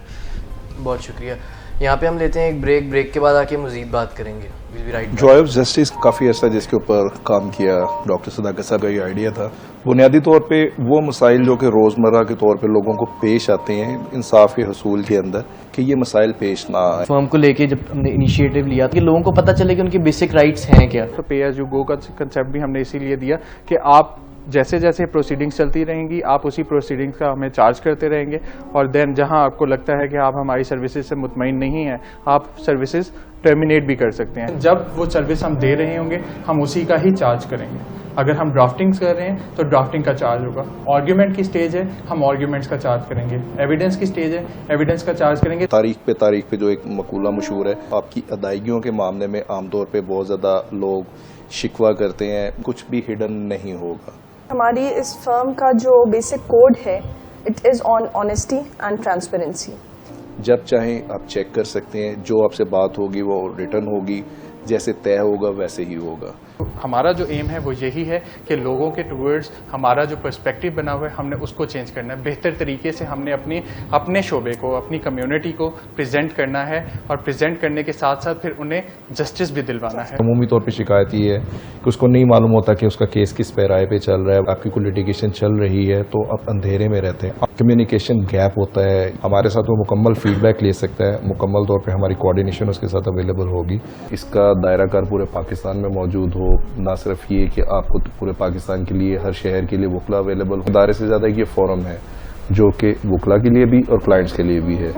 [SPEAKER 5] बहुत शुक्रिया। यहाँ पे हम लेते हैं एक ब्रेक के बाद आके मज़ीद बात करेंगे। We'll be right back.
[SPEAKER 2] Joy of justice काफ़ी अर्सा जिसके ऊपर काम किया डॉक्टर सदाकत साहब का ये आइडिया था। बुनियादी तौर पे वो मसाइल जो कि रोज़मर्रा के तौर पे लोगों को पेश आते हैं इंसाफ के हसूल के अंदर, कि ये मसाइल पेश ना आए।
[SPEAKER 5] फर्म को लेके जब हमने इनिशिएटिव लिया कि लोगों को पता चले कि उनके बेसिक राइट्स हैं क्या।
[SPEAKER 3] तो पे एज यू गो का कंसेप्ट भी हमने इसीलिए दिया कि आप जैसे जैसे प्रोसीडिंग्स चलती रहेंगी, आप उसी प्रोसीडिंग्स का हमें चार्ज करते रहेंगे, और देन जहां आपको लगता है कि आप हमारी सर्विसेज से मुतमईन नहीं हैं, आप सर्विसेज टर्मिनेट भी कर सकते हैं। जब वो सर्विस हम दे रहे होंगे, हम उसी का ही चार्ज करेंगे। अगर हम ड्राफ्टिंग्स कर रहे हैं तो ड्राफ्टिंग का चार्ज होगा। आर्ग्यूमेंट की स्टेज है, हम आर्ग्यूमेंट्स का चार्ज करेंगे। एविडेंस की स्टेज है, एविडेंस का चार्ज करेंगे।
[SPEAKER 2] तारीख पे जो एक मकूला मशहूर है, आपकी अदायगियों के मामले में आमतौर पे बहुत ज़्यादा लोग शिकवा करते हैं, कुछ भी हिडन नहीं होगा।
[SPEAKER 6] हमारी इस फर्म का जो बेसिक कोड है, it is on honesty and transparency.
[SPEAKER 2] जब चाहें आप चेक कर सकते हैं, जो आपसे बात होगी वो रिटर्न होगी, जैसे तय होगा वैसे ही होगा।
[SPEAKER 3] हमारा जो एम है वो यही है कि लोगों के टूवर्ड्स हमारा जो पर्सपेक्टिव बना हुआ है, हमने उसको चेंज करना है। बेहतर तरीके से हमने अपने शोबे को, अपनी कम्युनिटी को प्रेजेंट करना है, और प्रेजेंट करने के साथ साथ फिर उन्हें जस्टिस भी दिलवाना है।
[SPEAKER 2] अमूमी तौर पे शिकायत ये है कि उसको नहीं मालूम होता कि उसका केस किस पैराए पे चल रहा है। आपकी कोई लिटिगेशन चल रही है तो आप अंधेरे में रहते हैं, कम्युनिकेशन गैप होता है। हमारे साथ वो मुकम्मल फीडबैक ले सकता है, मुकम्मल तौर पे हमारी कोऑर्डिनेशन उसके साथ अवेलेबल होगी। इसका दायराकार पूरे पाकिस्तान में मौजूद हो, ना सिर्फ ये कि आपको पूरे पाकिस्तान के लिए, हर शहर के लिए वकला अवेलेबल हो। दायरे से ज़्यादा ये फोरम है जो कि वकला के लिए भी और क्लाइंट्स के लिए भी है।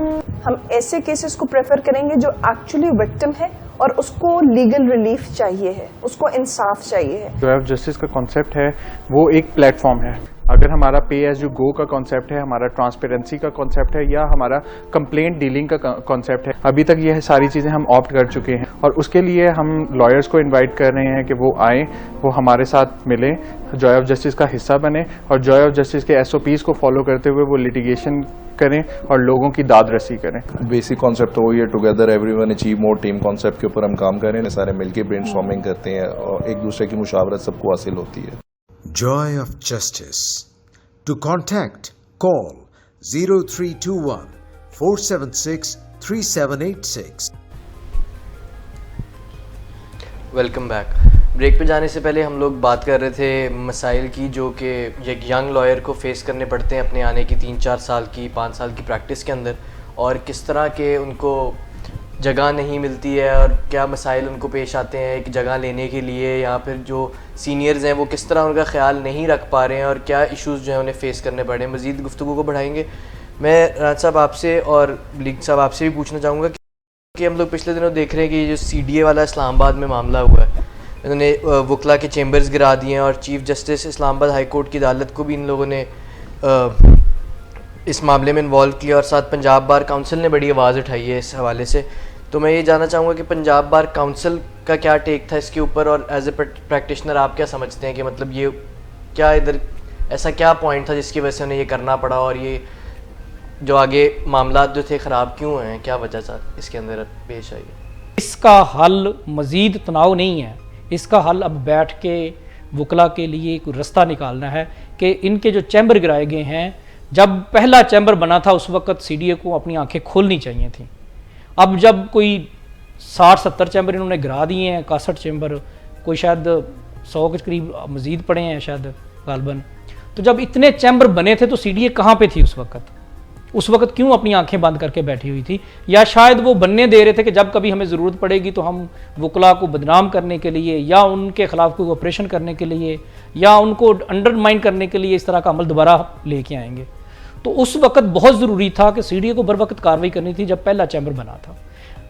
[SPEAKER 6] हम ऐसे केसेस को प्रेफर करेंगे जो एक्चुअली विक्टिम है और उसको लीगल रिलीफ चाहिए है, उसको इंसाफ चाहिए है।
[SPEAKER 3] जॉय ऑफ जस्टिस का कॉन्सेप्ट है वो एक प्लेटफॉर्म है। अगर हमारा पे एज यू गो का कॉन्सेप्ट है, हमारा ट्रांसपेरेंसी का कॉन्सेप्ट है, या हमारा कंप्लेंट डीलिंग का कॉन्सेप्ट है, अभी तक यह सारी चीज़ें हम ऑप्ट कर चुके हैं, और उसके लिए हम लॉयर्स को इनवाइट कर रहे हैं कि वो आएँ, वो हमारे साथ मिलें, जॉय ऑफ जस्टिस का हिस्सा बने, और जॉय ऑफ जस्टिस के SOPs को फॉलो करते हुए वो लिटिगेशन करें और लोगों की दाद रसी करें।
[SPEAKER 2] बेसिक कॉन्सेप्ट वही है, together everyone achieve more. Team concept के ऊपर हम काम कर रहे हैं, सारे मिलके ब्रेनस्टॉर्मिंग करते हैं और एक दूसरे की मुशावरत सबको हासिल होती है।
[SPEAKER 7] Joy of Justice. To contact, call 0321 476 3786.
[SPEAKER 5] Welcome back. Break पे जाने से पहले हम लोग बात कर रहे थे मसाइल की जो कि एक यंग लॉयर को फेस करने पड़ते हैं अपने आने की 3-4 साल की 5 साल की प्रैक्टिस के अंदर, और किस तरह के उनको जगह नहीं मिलती है और क्या मसाइल उनको पेश आते हैं एक जगह लेने के लिए, या फिर जो सीनियर्स हैं वो किस तरह उनका ख्याल नहीं रख पा रहे हैं और क्या इश्यूज़ जो हैं उन्हें फ़ेस करने पड़े हैं। मज़ीद गुफ्तगू को बढ़ाएंगे। मैं राज साहब आपसे और लीग साहब आपसे भी पूछना चाहूँगा कि हम लोग पिछले दिनों देख रहे हैं कि जो CDA वाला इस्लामाबाद में मामला हुआ है, इन्होंने वकला के चेम्बर्स गिरा दिए हैं, और chief justice Islamabad high court की अदालत को भी इन लोगों ने इस मामले में इन्वॉल्व किया, और साथ पंजाब बार काउंसिल ने बड़ी आवाज़ उठाई है इस हवाले से। तो मैं ये जानना चाहूँगा कि पंजाब बार काउंसिल का क्या टेक था इसके ऊपर, और एज ए प्रैक्टिशनर आप क्या समझते हैं कि मतलब ये क्या इधर ऐसा क्या पॉइंट था जिसकी वजह से उन्हें ये करना पड़ा, और ये जो आगे मामला जो थे ख़राब क्यों हैं, क्या वजह था इसके अंदर पेश आई?
[SPEAKER 1] इसका हल मज़ीद तनाव नहीं है, इसका हल अब बैठ के वकला के लिए कोई रास्ता निकालना है कि इनके जो चैम्बर गिराए गए हैं, जब पहला चैम्बर बना था उस वक़्त CDA को अपनी आंखें खोलनी चाहिए थी। अब जब कोई 60-70 चैम्बर इन्होंने गिरा दिए हैं, 61 चैम्बर, कोई शायद 100 के करीब मज़ीद पड़े हैं शायद गालबन, तो जब इतने चैम्बर बने थे तो CDA कहाँ पे थी उस वक़्त? उस वक़्त क्यों अपनी आंखें बंद करके बैठी हुई थी? या शायद वो बनने दे रहे थे कि जब कभी हमें ज़रूरत पड़ेगी तो हम वकला को बदनाम करने के लिए, या उनके ख़िलाफ़ कोई ऑपरेशन करने के लिए, या उनको अंडरमाइन करने के लिए इस तरह का अमल दोबारा लेके आएंगे। तो उस वक़्त बहुत ज़रूरी था कि CDA को बर वक्त कार्रवाई करनी थी जब पहला चैम्बर बना था।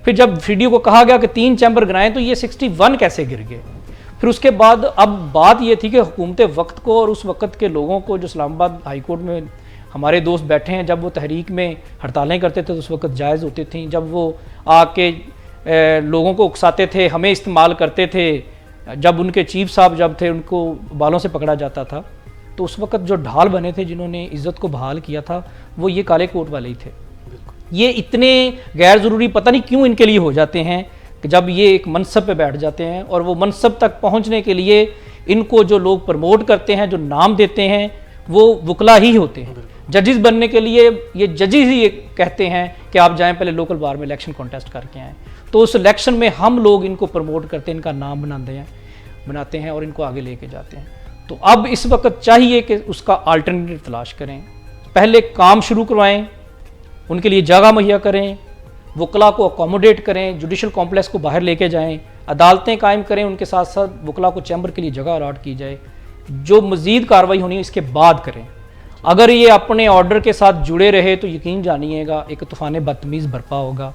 [SPEAKER 1] फिर जब CDA को कहा गया कि 3 चैम्बर गिराएं तो ये 61 कैसे गिर गए? फिर उसके बाद अब बात ये थी कि हुकूमत वक्त को और उस वक़्त के लोगों को, जो इस्लामाबाद हाई कोर्ट में हमारे दोस्त बैठे हैं, जब वो तहरीक में हड़तालें करते थे तो उस वक़्त जायज़ होती थी, जब वो आके लोगों को उकसाते थे, हमें इस्तेमाल करते थे, जब उनके चीफ साहब जब थे उनको बालों से पकड़ा जाता था, तो उस वक्त जो ढाल बने थे जिन्होंने इज़्ज़त को बहाल किया था वो ये काले कोट वाले ही थे। ये इतने गैर ज़रूरी पता नहीं क्यों इनके लिए हो जाते हैं कि जब ये एक मनसब पे बैठ जाते हैं और वो मनसब तक पहुंचने के लिए इनको जो लोग प्रमोट करते हैं, जो नाम देते हैं, वो वकला ही होते हैं। जजेस बनने के लिए ये जजेस ही कहते हैं कि आप जाएं पहले लोकल बार में इलेक्शन कॉन्टेस्ट करके आएँ। तो उस इलेक्शन में हम लोग इनको प्रमोट करते हैं, इनका नाम बनाते हैं और इनको आगे लेके जाते हैं। तो अब इस वक्त चाहिए कि उसका अल्टरनेटिव तलाश करें, पहले काम शुरू करवाएं, उनके लिए जगह मुहैया करें, वकला को अकोमोडेट करें, जुडिशल कॉम्प्लेक्स को बाहर लेके जाएं, अदालतें कायम करें, उनके साथ साथ वकला को चैम्बर के लिए जगह अलॉट की जाए। जो मज़ीद कार्रवाई होनी है इसके बाद करें। अगर ये अपने ऑर्डर के साथ जुड़े रहे तो यकीन जानिएगा एक तूफ़ान बदतमीज़ बरपा होगा,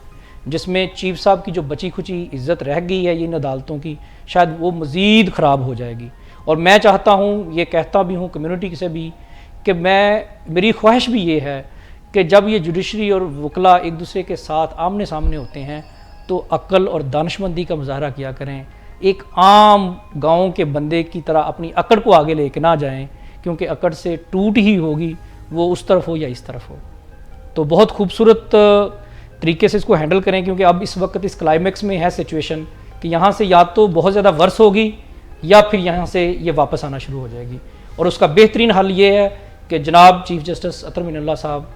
[SPEAKER 1] जिसमें चीफ साहब की जो बची खुची इज़्ज़त रह गई है इन अदालतों की, शायद वो मज़ीद ख़राब हो जाएगी। और मैं चाहता हूँ, ये कहता भी हूँ कम्युनिटी से भी, कि मेरी ख्वाहिश भी ये है कि जब ये जुडिशरी और वकला एक दूसरे के साथ आमने सामने होते हैं तो अक्ल और दानिशमंदी का मुजाहरा किया करें। एक आम गांव के बंदे की तरह अपनी अकड़ को आगे लेके ना जाएं, क्योंकि अकड़ से टूट ही होगी, वो उस तरफ हो या इस तरफ हो। तो बहुत खूबसूरत तरीके से इसको हैंडल करें, क्योंकि अब इस वक्त इस क्लाइमेक्स में है सिचुएशन कि यहाँ से या तो बहुत ज़्यादा वर्स होगी या फिर यहाँ से ये वापस आना शुरू हो जाएगी। और उसका बेहतरीन हल ये है कि जनाब चीफ जस्टिस अतर मिनल्ला साहब,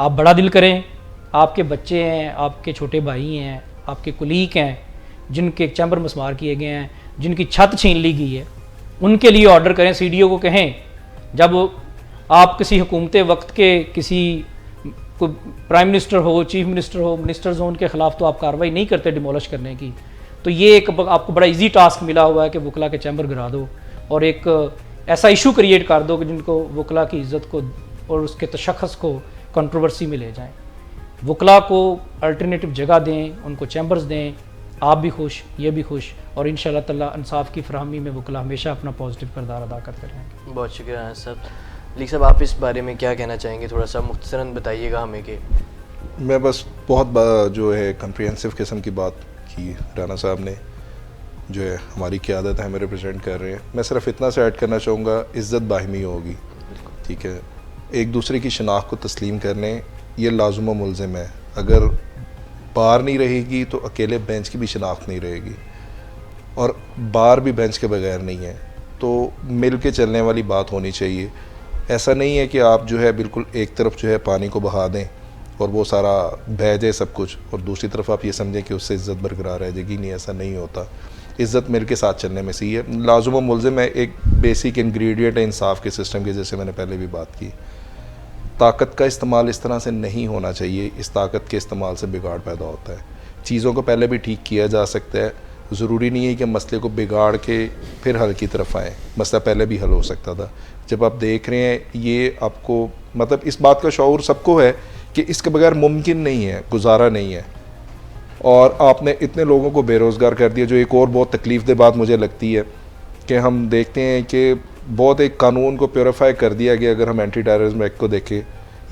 [SPEAKER 1] आप बड़ा दिल करें, आपके बच्चे हैं, आपके छोटे भाई हैं, आपके कुलीग हैं जिनके चैम्बर मस्मार किए गए हैं, जिनकी छत छीन ली गई है, उनके लिए ऑर्डर करें। सीडीओ को कहें जब आप किसी हुकूमत वक्त के किसी कोई प्राइम मिनिस्टर हो, चीफ मिनिस्टर हो, मिनिस्टर्स हो, उनके खिलाफ तो आप कार्रवाई नहीं करते डिमोलिश करने की, तो ये एक आपको बड़ा इजी टास्क मिला हुआ है कि वकला के चैम्बर गिरा दो और एक ऐसा इशू क्रिएट कर दो कि जिनको वकला की इज़्ज़त को और उसके तशख़्ख़ुस को कंट्रोवर्सी में ले जाएं। वकला को अल्टरनेटिव जगह दें, उनको चैम्बर्स दें, आप भी खुश, ये भी खुश, और इंशाअल्लाह ताला इंसाफ की फरहमी में वकला हमेशा अपना पॉजिटिव किरदार अदा करते रहेंगे।
[SPEAKER 5] बहुत शुक्रिया राना साहब। लीग साहब, आप इस बारे में क्या कहना चाहेंगे? थोड़ा सा मुख्तसरन बताइएगा हमें। कि
[SPEAKER 2] मैं बस बहुत जो है कम्प्रिहेंसिव किस्म की बात की राना साहब ने, जो है हमारी क़यादत है, हमें रिप्रेजेंट कर रहे हैं। मैं सिर्फ इतना से ऐड करना चाहूँगा, इज़्ज़त बाहिमी होगी, ठीक है, एक दूसरे की शनाख्त को तस्लीम करने, ये लाजुम व मुल्ज़िम है। अगर बार नहीं रहेगी तो अकेले बेंच की भी शनाख्त नहीं रहेगी, और बार भी बेंच के बगैर नहीं है। तो मिल के चलने वाली बात होनी चाहिए। ऐसा नहीं है कि आप जो है बिल्कुल एक तरफ जो है पानी को बहा दें और वो सारा बह जाए सब कुछ, और दूसरी तरफ आप ये समझें कि उससे इज़्ज़त बरकरार रह जाएगी। नहीं, ऐसा नहीं होता। इज़्ज़त मिल के साथ चलने में सही है। लाजुम व मुल्ज़िम है, एक बेसिक इंग्रेडिएंट है इंसाफ के सिस्टम के, जैसे मैंने पहले भी बात की। ताकत का इस्तेमाल इस तरह से नहीं होना चाहिए, इस ताकत के इस्तेमाल से बिगाड़ पैदा होता है। चीज़ों को पहले भी ठीक किया जा सकता है, ज़रूरी नहीं है कि मसले को बिगाड़ के फिर हल की तरफ आएँ। मसला पहले भी हल हो सकता था। जब आप देख रहे हैं ये आपको, मतलब इस बात का शऊर सबको है कि इसके बगैर मुमकिन नहीं है, गुजारा नहीं है, और आपने इतने लोगों को बेरोज़गार कर दिया। जो एक और बहुत तकलीफ़ दह बात मुझे लगती है कि हम देखते हैं कि बहुत एक कानून को प्योरीफाई कर दिया गया। अगर हम एंटी टेररिज्म एक्ट को देखें,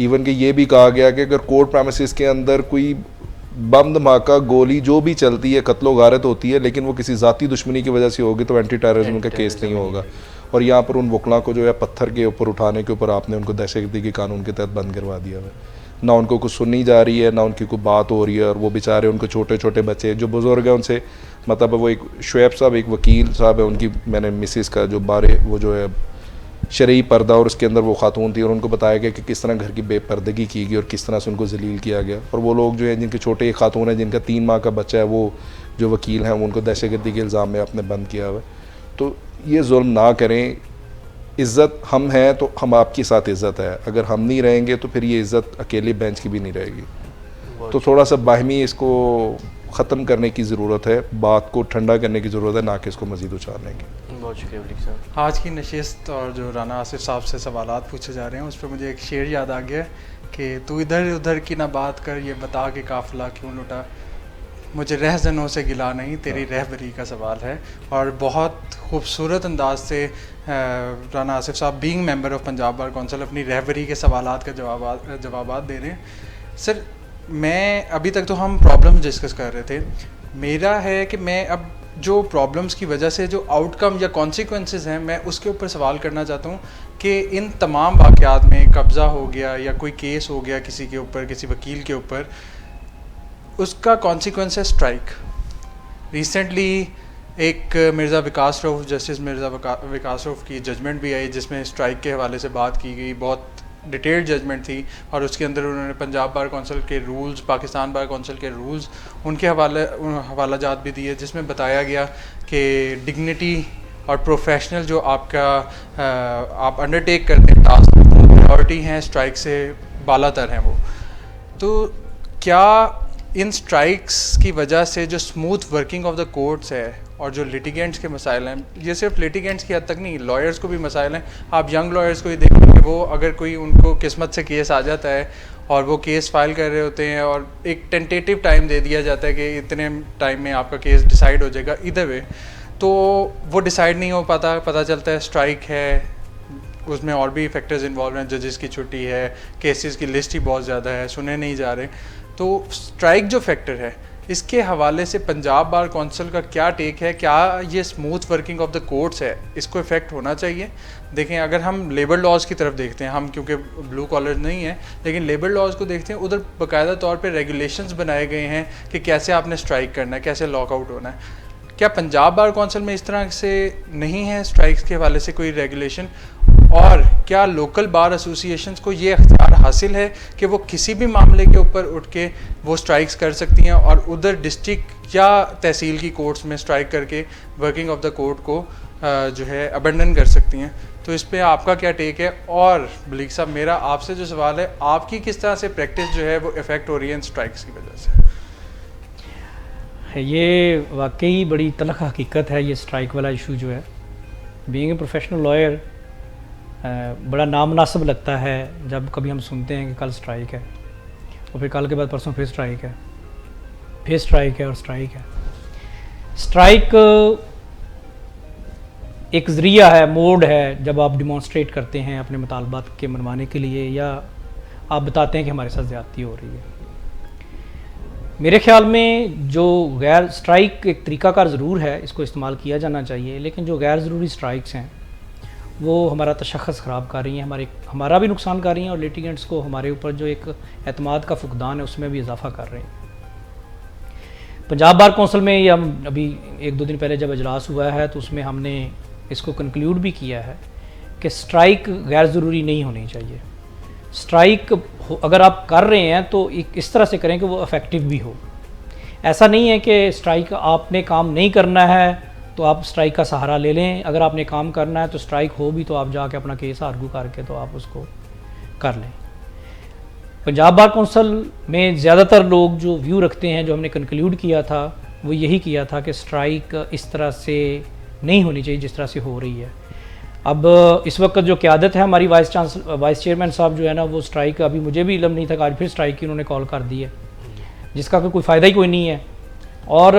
[SPEAKER 2] इवन कि ये भी कहा गया कि अगर कोर्ट प्रेमिसेस के अंदर कोई बम धमाका, गोली जो भी चलती है, कत्लो गारत होती है, लेकिन वो किसी ज़ाती दुश्मनी की वजह से होगी तो एंटी टेररिज्म का केस नहीं होगा। और यहाँ पर उन वकला को जो है पत्थर के ऊपर उठाने के ऊपर आपने उनको दहशतगर्दी के कानून के तहत बंद करवा दिया है। ना उनको कुछ सुनी जा रही है, ना उनकी कोई बात हो रही है, और वो बेचारे उनको छोटे छोटे बच्चे जो बुज़ुर्ग हैं उनसे, मतलब वो एक शुएब साहब, एक वकील साहब है, उनकी मैंने मिसिस का जो बारे वो जो है शरई पर्दा, और उसके अंदर वो खातून थी, और उनको बताया गया कि किस तरह घर की बेपर्दगी की गई और किस तरह से उनको जलील किया गया। और वो लोग जो है जिनके छोटे एक खातून है, जिनका 3 माह का बच्चा है, वो जो वकील हैं उनको दहशतगर्दी के इल्ज़ाम में आपने बंद किया हुआ है। तो ये जुल्म ना करें। इज़्ज़त हम हैं तो हम आपके साथ इज़्ज़त है, अगर हम नहीं रहेंगे तो फिर ये इज़्ज़त अकेले बेंच की भी नहीं रहेगी। तो थोड़ा सा बाहमी इसको ख़त्म करने की ज़रूरत है, बात को ठंडा करने की ज़रूरत है, ना कि इसको मज़ीद उछालने की।
[SPEAKER 5] बहुत शुक्रिया वलीद साहब।
[SPEAKER 3] आज की नशिस्त और जो राना आसिफ साहब से सवालात पूछे जा रहे हैं, उस पर मुझे एक शेर याद आ गया कि तू इधर उधर की ना बात कर, ये बता के काफ़िला क्यों लुटा, मुझे रहज़नों से गिला नहीं, तेरी रहबरी का सवाल है। और बहुत खूबसूरत अंदाज से राना आसिफ साहब being member of Punjab bar council अपनी रहबरी के सवालात का जवाबात दे रहे हैं। सर, मैं अभी तक तो हम प्रॉब्लम्स डिस्कस कर रहे थे, मेरा है कि मैं अब जो प्रॉब्लम्स की वजह से जो आउटकम या कॉन्सिक्वेंसेस हैं, मैं उसके ऊपर सवाल करना चाहता हूँ कि इन तमाम वाक़यात में कब्ज़ा हो गया या कोई केस हो गया किसी के ऊपर, किसी वकील के ऊपर, उसका कॉन्सिक्वेंस है स्ट्राइक। रिसेंटली एक मिर्ज़ा विकास रऊफ़, जस्टिस मिर्ज़ा विकास रऊफ़ की जजमेंट भी आई जिसमें स्ट्राइक के हवाले से बात की गई। बहुत डिटेल्ड जजमेंट थी और उसके अंदर उन्होंने पंजाब बार कौंसिल के रूल्स, पाकिस्तान बार कौंसिल के रूल्स, उनके हवाला जात भी दिए जिसमें बताया गया कि डिग्निटी और प्रोफेशनल जो आपका आप अंडरटेक करते हैं टास्क, प्रायोरिटी हैं स्ट्राइक से बालातर हैं वो। तो क्या इन स्ट्राइक्स की वजह से जो smooth working of the courts है और जो लिटिगेंट्स के मसाइल हैं, ये सिर्फ लिटिगेंट्स की हद तक नहीं, लॉयर्स को भी मसाइल हैं। आप यंग लॉयर्स को ही देखेंगे, वो अगर कोई उनको किस्मत से केस आ जाता है और वो केस फाइल कर रहे होते हैं और एक टेंटेटिव टाइम दे दिया जाता है कि इतने टाइम में आपका केस डिसाइड हो जाएगा इधर वे, तो वो डिसाइड नहीं हो पाता। पता चलता है स्ट्राइक है, उसमें और भी फैक्टर्स इन्वॉल्व हैं, जजेस की छुट्टी है, केसेस की लिस्ट ही बहुत ज़्यादा है, सुने नहीं जा रहे। तो स्ट्राइक जो फैक्टर है, इसके हवाले से पंजाब बार कौंसिल का क्या टेक है? क्या ये smooth working of the courts है, इसको इफ़ेक्ट होना चाहिए? देखें, अगर हम लेबर लॉज की तरफ देखते हैं, हम क्योंकि ब्लू कॉलर नहीं है, लेकिन लेबर लॉज को देखते हैं, उधर बाकायदा तौर पे रेगुलेशंस बनाए गए हैं कि कैसे आपने स्ट्राइक करना है, कैसे लॉकआउट होना है। क्या पंजाब बार कौंसिल में इस तरह से नहीं है स्ट्राइक्स के हवाले से कोई रेगुलेशन? और क्या लोकल बार एसोसिएशंस को ये अख्तियार हासिल है कि वो किसी भी मामले के ऊपर उठ के वो स्ट्राइक्स कर सकती हैं और उधर डिस्ट्रिक्ट या तहसील की कोर्ट्स में स्ट्राइक करके वर्किंग ऑफ द कोर्ट को जो है अबेंडन कर सकती हैं? तो इस पे आपका क्या टेक है? और मलिक साहब, मेरा आपसे जो सवाल है, आपकी किस तरह से प्रैक्टिस जो है वो इफ़ेक्ट हो रही है इन स्ट्राइक्स की वजह से?
[SPEAKER 1] ये वाकई बड़ी तलख हकीकत है, ये स्ट्राइक वाला इशू जो है। बीइंग ए प्रोफेशनल लॉयर बड़ा नामनासिब लगता है जब कभी हम सुनते हैं कि कल स्ट्राइक है और फिर कल के बाद परसों फिर स्ट्राइक है, फिर स्ट्राइक है और स्ट्राइक है। स्ट्राइक एक ज़रिया है, मोड है, जब आप डिमॉन्स्ट्रेट करते हैं अपने मुतालबात के मनवाने के लिए, या आप बताते हैं कि हमारे साथ ज़्यादती हो रही है। मेरे ख्याल में जो गैर स्ट्राइक एक तरीक़ाकार ज़रूर है, इसको इस्तेमाल किया जाना चाहिए, लेकिन जो गैर ज़रूरी स्ट्राइक्स हैं वो हमारा तशख़्ख़ुस ख़राब कर रही हैं, हमारा भी नुकसान कर रही हैं और लिटिगेंट्स को हमारे ऊपर जो एक एतमाद का फुकदान है उसमें भी इजाफ़ा कर रहे हैं। पंजाब बार कौंसिल में ये हम अभी 1-2 दिन पहले जब इजलास हुआ है तो उसमें हमने इसको कंक्लूड भी किया है कि स्ट्राइक गैर ज़रूरी नहीं होनी चाहिए। स्ट्राइक अगर आप कर रहे हैं तो इस तरह से करें कि वो इफ़ेक्टिव भी हो। ऐसा नहीं है कि स्ट्राइक आपने काम नहीं करना है तो आप स्ट्राइक का सहारा ले लें, अगर आपने काम करना है तो स्ट्राइक हो भी तो आप जाके अपना केस आर्गू करके तो आप उसको कर लें। पंजाब बार कौंसिल में ज़्यादातर लोग जो व्यू रखते हैं, जो हमने कंक्लूड किया था, वो यही किया था कि स्ट्राइक इस तरह से नहीं होनी चाहिए जिस तरह से हो रही है। अब इस वक्त जो क़यादत है हमारी वाइस चेयरमैन साहब जो है ना, वो स्ट्राइक, अभी मुझे भी इल्म नहीं था कि आज फिर स्ट्राइक की उन्होंने कॉल कर दी है, जिसका कोई फ़ायदा ही कोई नहीं है। और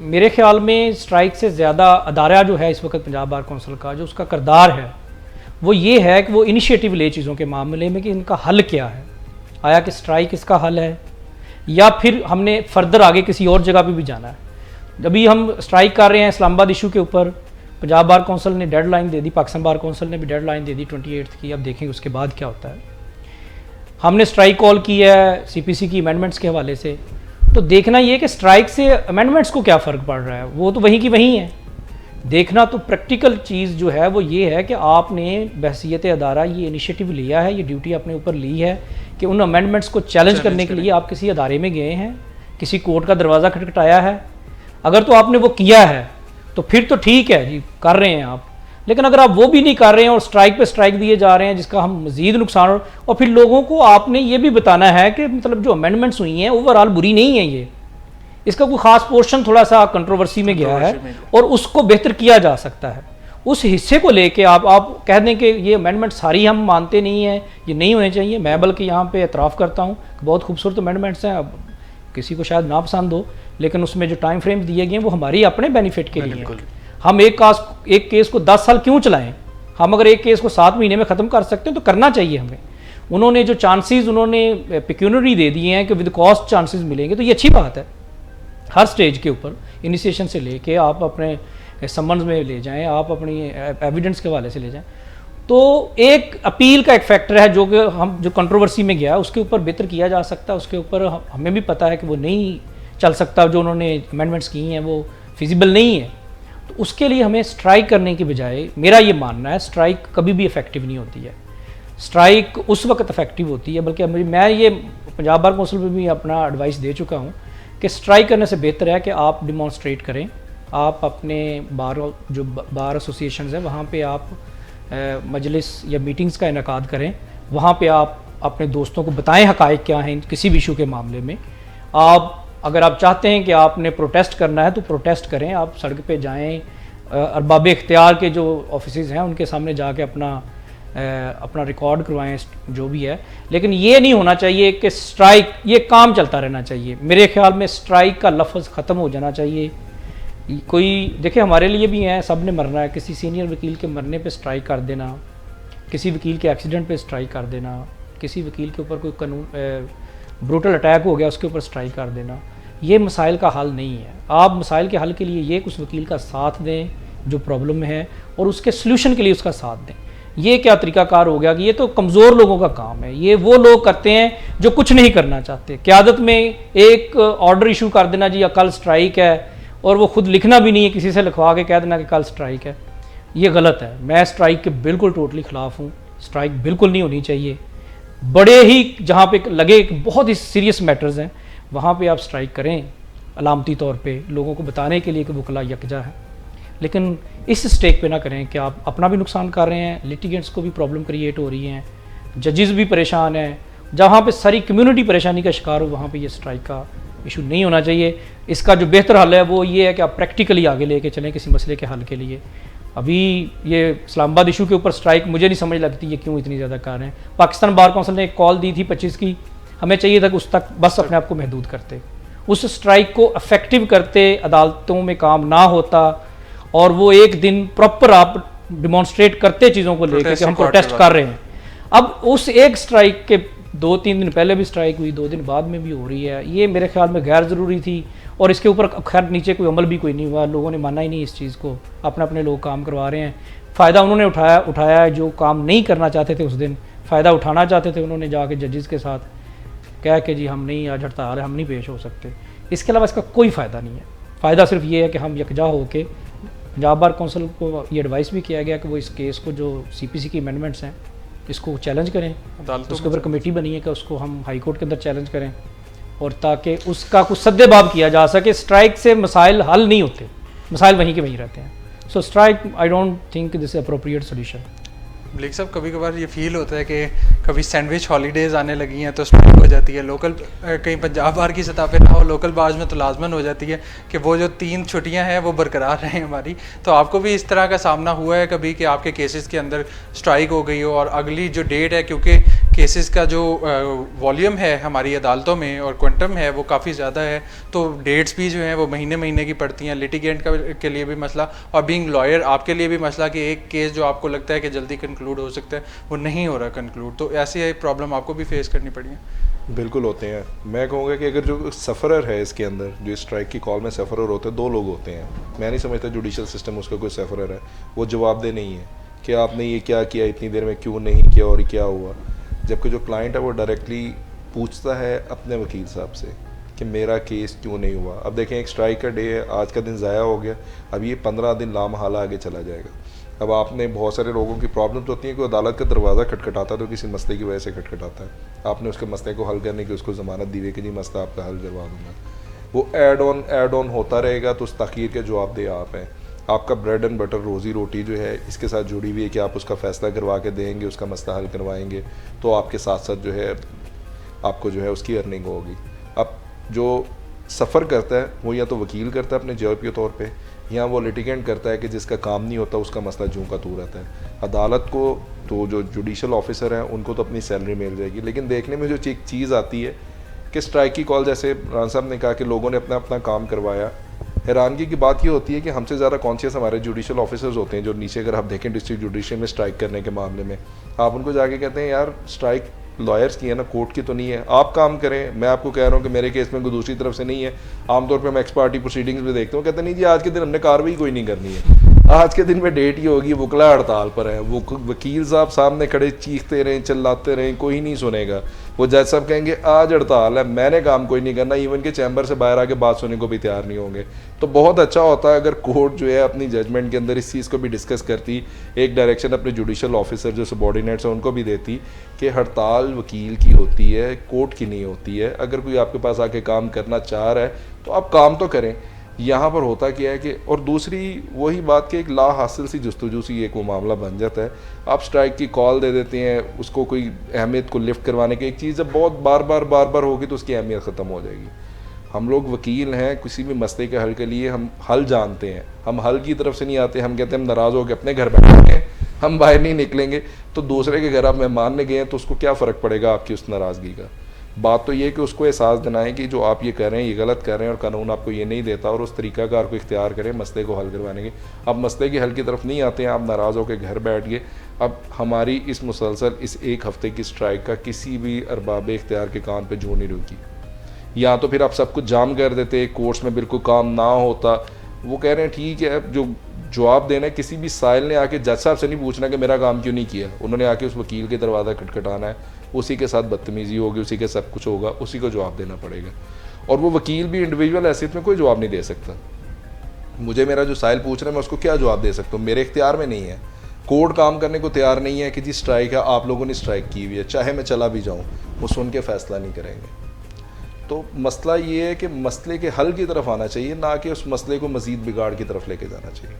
[SPEAKER 1] मेरे ख्याल में स्ट्राइक से ज़्यादा अदारा जो है इस वक्त पंजाब बार कौंसिल का, जो उसका किरदार है वो ये है कि वो इनिशिएटिव ले चीज़ों के मामले में कि इनका हल क्या है। आया कि स्ट्राइक इसका हल है या फिर हमने फर्दर आगे किसी और जगह पे भी जाना है। अभी हम स्ट्राइक कर रहे हैं इस्लामाबाद इशू के ऊपर, पंजाब बार कौंसिल ने डेडलाइन दे दी, पाकिस्तान बार कौंसिल ने भी डेडलाइन दे दी 28 की। अब देखेंगे उसके बाद क्या होता है। हमने स्ट्राइक कॉल की है CPC की अमेंडमेंट्स के हवाले से, तो देखना ये कि स्ट्राइक से अमेंडमेंट्स को क्या फ़र्क पड़ रहा है, वो तो वहीं की वहीं है। देखना तो प्रैक्टिकल चीज़ जो है वो ये है कि आपने बहसीयत अदारा ये इनिशिएटिव लिया है, ये ड्यूटी अपने ऊपर ली है कि उन अमेंडमेंट्स को चैलेंज करने के लिए आप किसी अदारे में गए हैं, किसी कोर्ट का दरवाज़ा खटखटाया है। अगर तो आपने वो किया है तो फिर तो ठीक है जी, कर रहे हैं आप। लेकिन अगर आप वो भी नहीं कर रहे हैं और स्ट्राइक पे स्ट्राइक दिए जा रहे हैं जिसका हम मज़ीद नुकसान, और फिर लोगों को आपने ये भी बताना है कि मतलब जो अमेंडमेंट्स हुई हैं ओवरऑल बुरी नहीं है, ये इसका कोई ख़ास पोर्शन थोड़ा सा कंट्रोवर्सी में गया है और उसको बेहतर किया जा सकता है। उस हिस्से को लेके आप कह दें कि ये अमेंडमेंट सारी हम मानते नहीं हैं, ये नहीं होने चाहिए। मैं बल्कि यहाँ पे एतराफ़ करता हूँ, बहुत खूबसूरत अमेंडमेंट्स हैं, अब किसी को शायद ना पसंद हो, लेकिन उसमें जो टाइम फ्रेम दिए गए हैं वो हमारी अपने बेनिफिट के लिए हैं। हम एक केस को 10 साल क्यों चलाएं? हम अगर एक केस को 7 महीने में ख़त्म कर सकते हैं तो करना चाहिए हमें। उन्होंने जो चांसेस उन्होंने पेक्यूनरी दे दिए हैं कि विद कॉस्ट चांसेस मिलेंगे, तो ये अच्छी बात है। हर स्टेज के ऊपर इनिशिएशन से लेके आप अपने संबंध में ले जाएं, आप अपनी एविडेंस के हवाले से ले जाएं, तो एक अपील का एक फैक्टर है जो कि हम जो कंट्रोवर्सी में गया उसके ऊपर बेहतर किया जा सकता है, उसके ऊपर हमें भी पता है कि वो नहीं चल सकता, जो उन्होंने अमेंडमेंट्स की हैं वो फिजिबल नहीं है। तो उसके लिए हमें स्ट्राइक करने की बजाय, मेरा ये मानना है, स्ट्राइक कभी भी इफेक्टिव नहीं होती है। स्ट्राइक उस वक्त इफेक्टिव होती है, बल्कि मैं ये पंजाब बार कौंसिल में भी अपना एडवाइस दे चुका हूँ कि स्ट्राइक करने से बेहतर है कि आप डिमॉन्स्ट्रेट करें, आप अपने बार एसोसिएशंस हैं वहाँ पे आप मजलिस या मीटिंग्स का इनकाद करें, वहाँ पे आप अपने दोस्तों को बताएं हक़ाइक़ क्या हैं किसी भी इशू के मामले में। आप अगर आप चाहते हैं कि आपने प्रोटेस्ट करना है तो प्रोटेस्ट करें, आप सड़क पे जाएं, अरबाब इख्तियार के जो ऑफिसेज़ हैं उनके सामने जाके अपना रिकॉर्ड करवाएं जो भी है। लेकिन ये नहीं होना चाहिए कि स्ट्राइक, ये काम चलता रहना चाहिए। मेरे ख्याल में स्ट्राइक का लफ्ज़ ख़त्म हो जाना चाहिए। कोई देखिए हमारे लिए भी हैं, सब ने मरना है, किसी सीनियर वकील के मरने पे स्ट्राइक कर देना, किसी वकील के एक्सीडेंट पे स्ट्राइक कर देना, किसी वकील के ऊपर कोई कानून ब्रूटल अटैक हो गया उसके ऊपर स्ट्राइक कर देना, ये मसाइल का हल नहीं है। आप मसाइल के हल के लिए ये उस वकील का साथ दें जो प्रॉब्लम में है और उसके सल्यूशन के लिए उसका साथ दें। ये क्या तरीकाकार हो गया कि ये तो कमज़ोर लोगों का काम है, ये वो लोग करते हैं जो कुछ नहीं करना चाहते। क़यादत में एक ऑर्डर इशू कर देना जी या कल स्ट्राइक है, और वो खुद लिखना भी नहीं है, किसी से लिखवा के कह देना कि कल स्ट्राइक है, ये गलत है। मैं स्ट्राइक के बिल्कुल टोटली ख़िलाफ़ हूँ। स्ट्राइक बिल्कुल नहीं होनी चाहिए। बड़े ही जहाँ पे लगे बहुत ही सीरियस मैटर्स हैं वहाँ पे आप स्ट्राइक करें, अलामती तौर पे लोगों को बताने के लिए कि वकला यकजा है, लेकिन इस स्टेक पे ना करें कि आप अपना भी नुकसान कर रहे हैं, लिटिगेंट्स को भी प्रॉब्लम क्रिएट हो रही हैं, जजेस भी परेशान हैं। जहाँ पे सारी कम्युनिटी परेशानी का शिकार हो वहाँ पे ये स्ट्राइक का इशू नहीं होना चाहिए। इसका जो बेहतर हल है वो ये है कि आप प्रैक्टिकली आगे लेके चलें किसी मसले के हल के लिए। अभी ये इस्लामाबाद इशू के ऊपर स्ट्राइक मुझे नहीं समझ लगती ये क्यों इतनी ज़्यादा कर रहे हैं। पाकिस्तान बार कौंसिल ने एक कॉल दी थी 25 की, हमें चाहिए था कि उस तक बस अपने आप को महदूद करते, उस स्ट्राइक को इफेक्टिव करते, अदालतों में काम ना होता और वो एक दिन प्रॉपर आप डिमॉन्स्ट्रेट करते चीज़ों को लेकर कि हम प्रोटेस्ट कर रहे हैं। अब उस एक स्ट्राइक के 2-3 दिन पहले भी स्ट्राइक हुई, 2 दिन बाद में भी हो रही है, ये मेरे ख्याल में गैर ज़रूरी थी और इसके ऊपर खैर नीचे कोई अमल भी कोई नहीं हुआ, लोगों ने माना ही नहीं इस चीज़ को। अपने अपने लोग काम करवा रहे हैं, फ़ायदा उन्होंने उठाया है जो काम नहीं करना चाहते थे, उस दिन फ़ायदा उठाना चाहते थे, उन्होंने जाके जजेस के साथ कह के जी हम नहीं, आज हड़ताल है, हम नहीं पेश हो सकते। इसके अलावा इसका कोई फ़ायदा नहीं है। फ़ायदा सिर्फ ये है कि हम यकजा हो के, पंजाब बार कौंसिल को ये एडवाइस भी किया गया कि वो इस केस को जो CPC की अमेंडमेंट्स हैं इसको चैलेंज करें, उसके ऊपर कमेटी बनी है कि उसको हम हाई कोर्ट के अंदर चैलेंज करें और ताकि उसका कुछ सद्देबाब किया जा सके। स्ट्राइक से मसाइल हल नहीं होते, मसाइल वहीं के वहीं रहते हैं। So strike I don't think this appropriate solution.
[SPEAKER 3] Malik साहब, कभी कभार ये फील होता है कि कभी सैंडविच हॉलीडेज़ आने लगी हैं तो स्ट्राइक हो जाती है, लोकल कहीं पंजाब बार की सतह पे ना हो, लोकल बार्स में तो लाजमन हो जाती है कि वो जो 3 छुट्टियां हैं वो बरकरार रहें हमारी। तो आपको भी इस तरह का सामना हुआ है कभी कि आपके केसेस के अंदर स्ट्राइक हो गई हो और अगली जो डेट है, क्योंकि केसेस का जो वॉल्यूम है हमारी अदालतों में और क्वांटम है वो काफ़ी ज़्यादा है, तो डेट्स भी जो हैं वो महीने महीने की पड़ती हैं, लिटिगेंट के लिए भी मसला और बीइंग लॉयर आपके लिए भी मसला कि एक केस जो आपको लगता है कि जल्दी कंक्लूड हो सकता है वो नहीं हो रहा कंक्लूड। तो ऐसी प्रॉब्लम आपको भी फेस करनी पड़ी है?
[SPEAKER 2] बिल्कुल होते हैं। मैं कहूँगा कि अगर जो सफ़रर है इसके अंदर, जो स्ट्राइक की कॉल में सफ़रर होते हैं, 2 लोग होते हैं। मैं नहीं समझता जुडिशल सिस्टम उसका कोई सफ़रर है, वो जवाबदेह नहीं है कि आपने ये क्या किया, इतनी देर में क्यों नहीं किया और क्या हुआ। जबकि जो क्लाइंट है वो डायरेक्टली पूछता है अपने वकील साहब से कि मेरा केस क्यों नहीं हुआ। अब देखें, एक स्ट्राइक का डे है, आज का दिन ज़ाया हो गया, अब ये 15 दिन लामहला आगे चला जाएगा। अब आपने बहुत सारे लोगों की प्रॉब्लम्स होती हैं कि अदालत का दरवाज़ा खटखटाता है तो किसी मसले की वजह से खटखटाता है, आपने उसके मसले को हल करने की उसको ज़मानत दी हुई कि जी मसला आपका हल करवा दूँगा, वो ऐड ऑन होता रहेगा। तो उस तखीर के जवाबदेह आप हैं। आपका ब्रेड एंड बटर, रोज़ी रोटी जो है इसके साथ जुड़ी हुई है कि आप उसका फ़ैसला करवा के देंगे, उसका मसला हल करवाएंगे, तो आपके साथ साथ जो है आपको जो है उसकी अर्निंग होगी। अब जो सफ़र करता है वो या तो वकील करता है अपने जॉब के तौर पे, या वो लिटिगेंट करता है कि जिसका काम नहीं होता उसका मसला जूं का तू रहता है। अदालत को तो जो जुडिशल ऑफिसर हैं उनको तो अपनी सैलरी मिल जाएगी, लेकिन देखने में जो एक चीज़ आती है कि स्ट्राइक की कॉल, जैसे रान साहब ने कहा कि लोगों ने अपना अपना काम करवाया, हैरानगी की बात ये होती है कि हमसे ज़्यादा कॉन्शियस हमारे जुडिशल ऑफिसर्स होते हैं जो नीचे, अगर आप देखें डिस्ट्रिक्ट जुडिशरी में स्ट्राइक करने के मामले में, आप उनको जाके कहते हैं यार स्ट्राइक लॉयर्स की है ना, कोर्ट की तो नहीं है, आप काम करें। मैं आपको कह रहा हूँ कि मेरे केस में कोई दूसरी तरफ से नहीं है। आमतौर पर मैं एक्स पार्टी प्रोसीडिंग्स में देखता हूँ, कहते नहीं जी आज के दिन हमने कार्रवाई कोई नहीं करनी है। आज के दिन में डेट ही होगी, वकला हड़ताल पर है, वो वकील साहब सामने खड़े चीखते रहें, चिल्लाते रहें, कोई नहीं सुनेगा। वो जज साहब कहेंगे आज हड़ताल है, मैंने काम कोई नहीं करना, इवन के चैम्बर से बाहर आके बात सुनने को भी तैयार नहीं होंगे। तो बहुत अच्छा होता है अगर कोर्ट जो है अपनी जजमेंट के अंदर इस चीज़ को भी डिस्कस करती, एक डायरेक्शन अपने जुडिशल ऑफिसर जो सबॉर्डिनेट्स हैं उनको भी देती कि हड़ताल वकील की होती है, कोर्ट की नहीं होती है। अगर कोई आपके पास आके काम करना चाह रहा है तो आप काम तो करें। यहाँ पर होता क्या है कि, और दूसरी वही बात कि एक ला हासिल सी जुस्तजू सी एक वो मामला बन जाता है। आप स्ट्राइक की कॉल दे देते हैं, उसको कोई अहमियत को लिफ्ट करवाने की, एक चीज़ जब बहुत बार बार होगी तो उसकी अहमियत ख़त्म हो जाएगी। हम लोग वकील हैं, किसी भी मसले के हल के लिए हम हल जानते हैं, हम हल की तरफ से नहीं आते। हम कहते हैं हम नाराज़ हो के अपने घर बैठेंगे, हम बाहर नहीं निकलेंगे। तो दूसरे के घर आप मेहमान ने गए हैं तो उसको क्या फ़र्क पड़ेगा आपकी उस नाराज़गी का। बात तो ये कि उसको एहसास दिलाएं कि जो आप ये कर रहे हैं ये गलत कर रहे हैं और कानून आपको ये नहीं देता, और उस तरीक़ाकार को इख्तियार करें मसले को हल करवाने के। आप मसले के हल की तरफ नहीं आते हैं, आप नाराज़ होकर घर बैठ गए। अब हमारी इस मुसलसल इस एक हफ़्ते की स्ट्राइक का किसी भी अरबाब इख्तियार के कान पे जू नहीं रुकी। या तो फिर आप सब कुछ जाम कर देते, कोर्ट्स में बिल्कुल काम ना होता। वो कह रहे हैं ठीक है, जो जवाब देना है, किसी भी साइल ने आके जज साहब से नहीं पूछना कि मेरा काम क्यों नहीं किया, उन्होंने आके उस वकील के दरवाज़ा खटखटाना है, उसी के साथ बदतमीज़ी होगी, उसी के सब कुछ होगा, उसी को जवाब देना पड़ेगा। और वो वकील भी इंडिविजुअल हैसियत में कोई जवाब नहीं दे सकता। मुझे मेरा जो साइल पूछ रहा है मैं उसको क्या जवाब दे सकता हूँ, मेरे इख्तियार में नहीं है। कोर्ट काम करने को तैयार नहीं है कि जी स्ट्राइक है, आप लोगों ने स्ट्राइक की हुई है, चाहे मैं चला भी जाऊँ, वो सुन के फ़ैसला नहीं करेंगे। तो मसला ये है कि मसले के हल की तरफ आना चाहिए, ना कि उस मसले को मज़ीद बिगाड़ की तरफ लेके जाना चाहिए।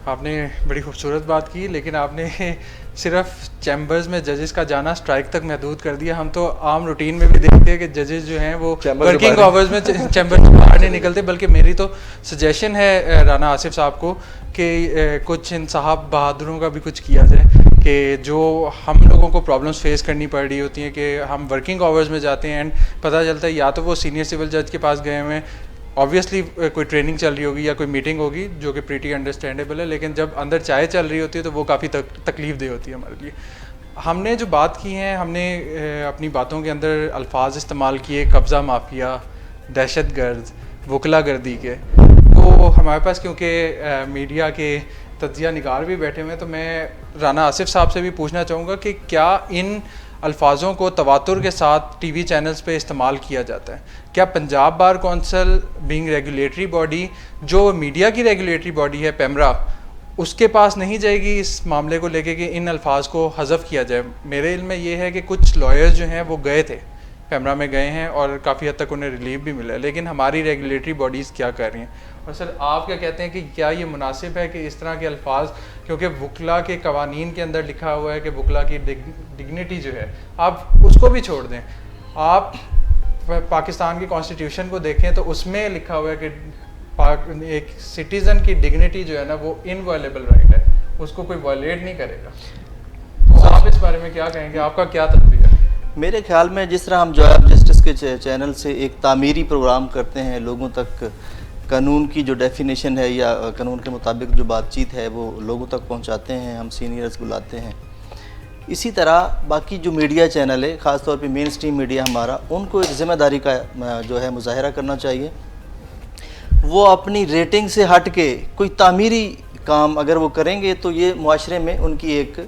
[SPEAKER 3] आपने बड़ी खूबसूरत बात की, लेकिन आपने सिर्फ चैम्बर्स में जजेस का जाना स्ट्राइक तक महदूद कर दिया। हम तो आम रूटीन में भी देखते हैं कि जजेस जो हैं वो वर्किंग आवर्स में चैम्बर से बाहर नहीं निकलते। बल्कि मेरी तो सजेशन है राना आसिफ साहब को कि कुछ इन साहब बहादुरों का भी कुछ किया जाए कि जो हम लोगों को प्रॉब्लम्स फेस करनी पड़ रही होती हैं कि हम वर्किंग आवर्स में जाते हैं एंड पता चलता है या तो वो सीनियर सिविल जज के पास गए हुए हैं, ऑब्वियसली कोई ट्रेनिंग चल रही होगी या कोई मीटिंग होगी जो कि प्रीटी अंडरस्टैंडेबल है, लेकिन जब अंदर चाय चल रही होती है तो वो काफ़ी तकलीफ दे होती है हमारे लिए। हमने जो बात की है, हमने अपनी बातों के अंदर अल्फाज इस्तेमाल किए कब्ज़ा माफिया, दहशत गर्द, वकला गर्दी के। तो हमारे पास क्योंकि मीडिया के तज्जिया निगार भी बैठे हुए हैं, तो मैं राना आसिफ साहब से भी पूछना चाहूँगा कि क्या इन अल्फाजों को तवातुर के साथ टीवी चैनल्स पे इस्तेमाल किया जाता है? क्या Punjab bar council being regulatory body, जो मीडिया की रेगुलेटरी बॉडी है पेमरा, उसके पास नहीं जाएगी इस मामले को लेके कि इन अल्फाज को हज़फ किया जाए? मेरे इल्म में ये है कि कुछ लॉयर्स जो हैं वो गए थे, पेमरा में गए हैं और काफ़ी हद तक उन्हें रिलीफ भी मिला है, लेकिन हमारी रेगुलेटरी बॉडीज़ क्या कर रही हैं? और सर आप क्या कहते हैं कि क्या ये मुनासिब है कि इस तरह के अल्फाज, क्योंकि वकला के कवानीन के अंदर लिखा हुआ है कि वकला की डिग्निटी जो है, आप उसको भी छोड़ दें, आप पाकिस्तान की कॉन्स्टिट्यूशन को देखें तो उसमें लिखा हुआ है कि एक सिटीज़न की डिग्निटी जो है ना वो इनवायलेबल राइट है, उसको कोई वायलेट नहीं करेगा। तो आप इस बारे में क्या कहेंगे, आपका क्या तजर्बा है?
[SPEAKER 4] मेरे ख्याल में जिस तरह हम जॉय ऑफ जस्टिस के चैनल से एक तामीरी प्रोग्राम करते हैं, लोगों तक कानून की जो डेफिनेशन है या कानून के मुताबिक जो बातचीत है वो लोगों तक पहुंचाते हैं, हम सीनियर्स बुलाते हैं, इसी तरह बाकी जो मीडिया चैनल है, ख़ास तौर पे मेन स्ट्रीम मीडिया हमारा, उनको एक ज़िम्मेदारी का जो है मुजाहरा करना चाहिए। वो अपनी रेटिंग से हट के कोई तामीरी काम अगर वो करेंगे तो ये मुआशरे में उनकी एक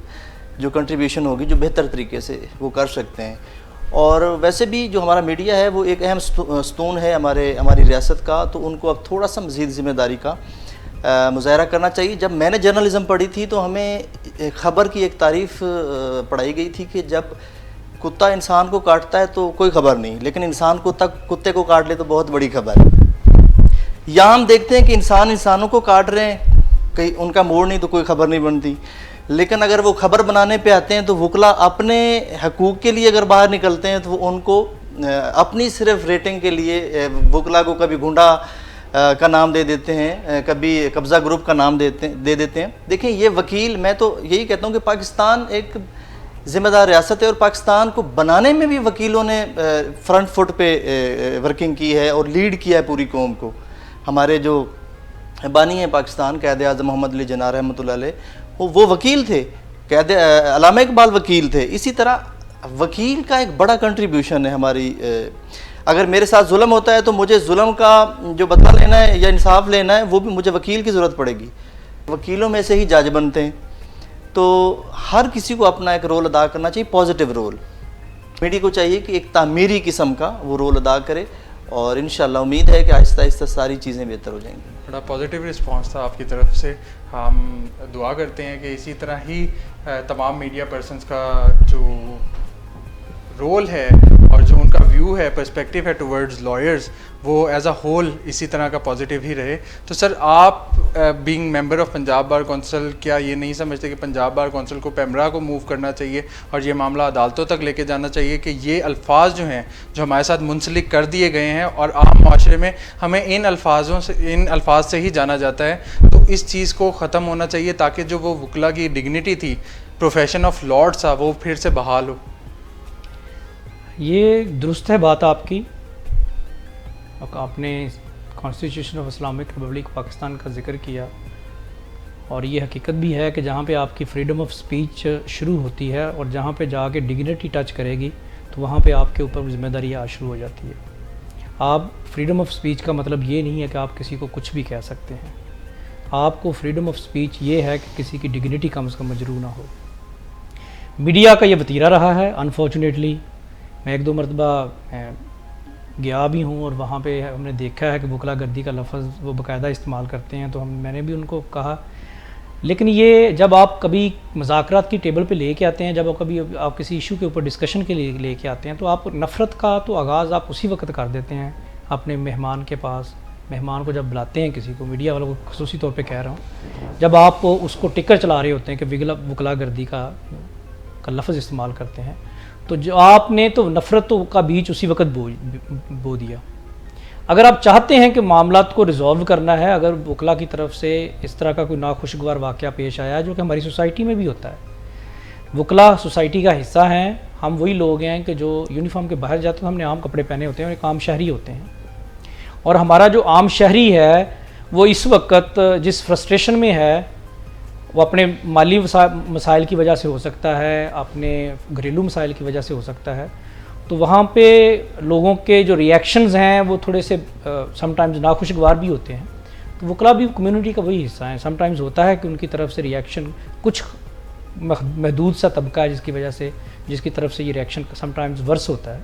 [SPEAKER 4] जो कंट्रीब्यूशन होगी जो बेहतर तरीके से वो कर सकते हैं। और वैसे भी जो हमारा मीडिया है वो एक अहम स्तून है हमारी रियासत का, तो उनको अब थोड़ा सा मज़ीद ज़िम्मेदारी का मुजाहरा करना चाहिए। जब मैंने जर्नलिज़म पढ़ी थी तो हमें ख़बर की एक तारीफ़ पढ़ाई गई थी कि जब कुत्ता इंसान को काटता है तो कोई ख़बर नहीं, लेकिन इंसान कुत्ते को काट ले तो बहुत बड़ी खबर है। यहाँ हम देखते हैं कि इंसान इंसानों को काट रहे हैं, कहीं उनका मोड़ नहीं तो कोई ख़बर नहीं बनती, लेकिन अगर वो ख़बर बनाने पे आते हैं तो वकला अपने हकूक़ के लिए अगर बाहर निकलते हैं तो वो उनको अपनी सिर्फ रेटिंग के लिए वकला को कभी गुंडा का नाम दे देते हैं, कभी कब्ज़ा ग्रुप का नाम दे देते हैं। देखिए ये वकील, मैं तो यही कहता हूँ कि पाकिस्तान एक ज़िम्मेदार रियासत है और पाकिस्तान को बनाने में भी वकीलों ने फ्रंट फुट पे वर्किंग की है और लीड किया है पूरी कौम को। हमारे जो बानी हैं पाकिस्तान, क़ायद आज़म मोहम्मद अली जिन्ना रहमतुल्लाह अलैह, वो वकील थे, अल्लामा इकबाल वकील थे। इसी तरह वकील का एक बड़ा कंट्रीब्यूशन है हमारी। अगर मेरे साथ जुल्म होता है तो मुझे जुल्म का जो बदला लेना है या इंसाफ लेना है वो भी मुझे वकील की ज़रूरत पड़ेगी। वकीलों में से ही जज बनते हैं, तो हर किसी को अपना एक रोल अदा करना चाहिए, पॉजिटिव रोल। मीडिया को चाहिए कि एक तामीरी किस्म का वो रोल अदा करे, और इंशाल्लाह उम्मीद है कि आहिस्ता आहिस्ता सारी चीज़ें बेहतर हो जाएंगी।
[SPEAKER 3] बड़ा पॉजिटिव रिस्पांस था आपकी तरफ से। हम दुआ करते हैं कि इसी तरह ही तमाम मीडिया पर्सन्स का जो रोल है और जो उनका व्यू है, पर्सपेक्टिव है टुवर्ड्स लॉयर्स, वो एज अ होल इसी तरह का पॉजिटिव ही रहे। तो सर, आप being member of Punjab bar council, क्या ये नहीं समझते कि पंजाब बार काउंसिल को पैमरा को मूव करना चाहिए और ये मामला अदालतों तक लेके जाना चाहिए कि ये अल्फाज जो हैं जो हमारे साथ मुंसलिक कर दिए गए हैं और आम माशरे में हमें इन अल्फाज से ही जाना जाता है, तो इस चीज़ को ख़त्म होना चाहिए ताकि जो वो वकला की डिग्निटी थी, प्रोफेशन ऑफ लॉ था, वो फिर से बहाल हो।
[SPEAKER 1] ये दुरुस्त है बात आपकी। आपने constitution of Islamic Republic Pakistan का जिक्र किया, और ये हकीकत भी है कि जहाँ पे आपकी फ्रीडम ऑफ स्पीच शुरू होती है और जहाँ पे जाके डिग्निटी टच करेगी, तो वहाँ पे आपके ऊपर जिम्मेदारी आज शुरू हो जाती है। आप फ्रीडम ऑफ स्पीच का मतलब ये नहीं है कि आप किसी को कुछ भी कह सकते हैं। आपको फ्रीडम ऑफ स्पीच ये है कि किसी की डिग्निटी कम से कम मजरूह ना हो। मीडिया का ये वतीरा रहा है अनफॉर्चुनेटली। मैं एक दो मरतबा गया भी हूँ और वहाँ पे हमने देखा है कि वकला गर्दी का लफ्ज़ वो बाकायदा इस्तेमाल करते हैं, तो मैंने भी उनको कहा। लेकिन ये जब आप कभी मुज़ाकरात की टेबल पे लेके आते हैं, जब आप किसी इशू के ऊपर डिस्कशन के लिए लेके आते हैं, तो आप नफ़रत का तो आगाज़ आप उसी वक्त कर देते हैं अपने मेहमान के पास। मेहमान को जब बुलाते हैं किसी को, मीडिया वालों को ख़ुसूसी तौर पे कह रहा हूँ, जब आप उसको टिकर चला रहे होते हैं कि वकला गर्दी का लफ्ज़ इस्तेमाल करते हैं, तो जो आपने तो नफ़रत का बीज उसी वक्त बो दिया। अगर आप चाहते हैं कि मामलात को रिजॉल्व करना है, अगर वकला की तरफ से इस तरह का कोई नाखुशगवार वाक़या पेश आया, जो कि हमारी सोसाइटी में भी होता है, वकला सोसाइटी का हिस्सा हैं। हम वही लोग हैं कि जो यूनिफॉर्म के बाहर जाते हैं, हमने आम कपड़े पहने होते हैं और एक आम शहरी होते हैं, और हमारा जो आम शहरी है वो इस वक्त जिस फ्रस्ट्रेशन में है, वो अपने माली मसाइल की वजह से हो सकता है, अपने घरेलू मसाइल की वजह से हो सकता है, तो वहाँ पे लोगों के जो रिएक्शंस हैं वो थोड़े से समटाइम्स नाखुशगवार भी होते हैं। तो वकला भी कम्युनिटी का वही हिस्सा है। समटाइम्स होता है कि उनकी तरफ से रिएक्शन, कुछ महदूद सा तबका है जिसकी तरफ से ये रिएक्शन समटाइम्स वर्स होता है।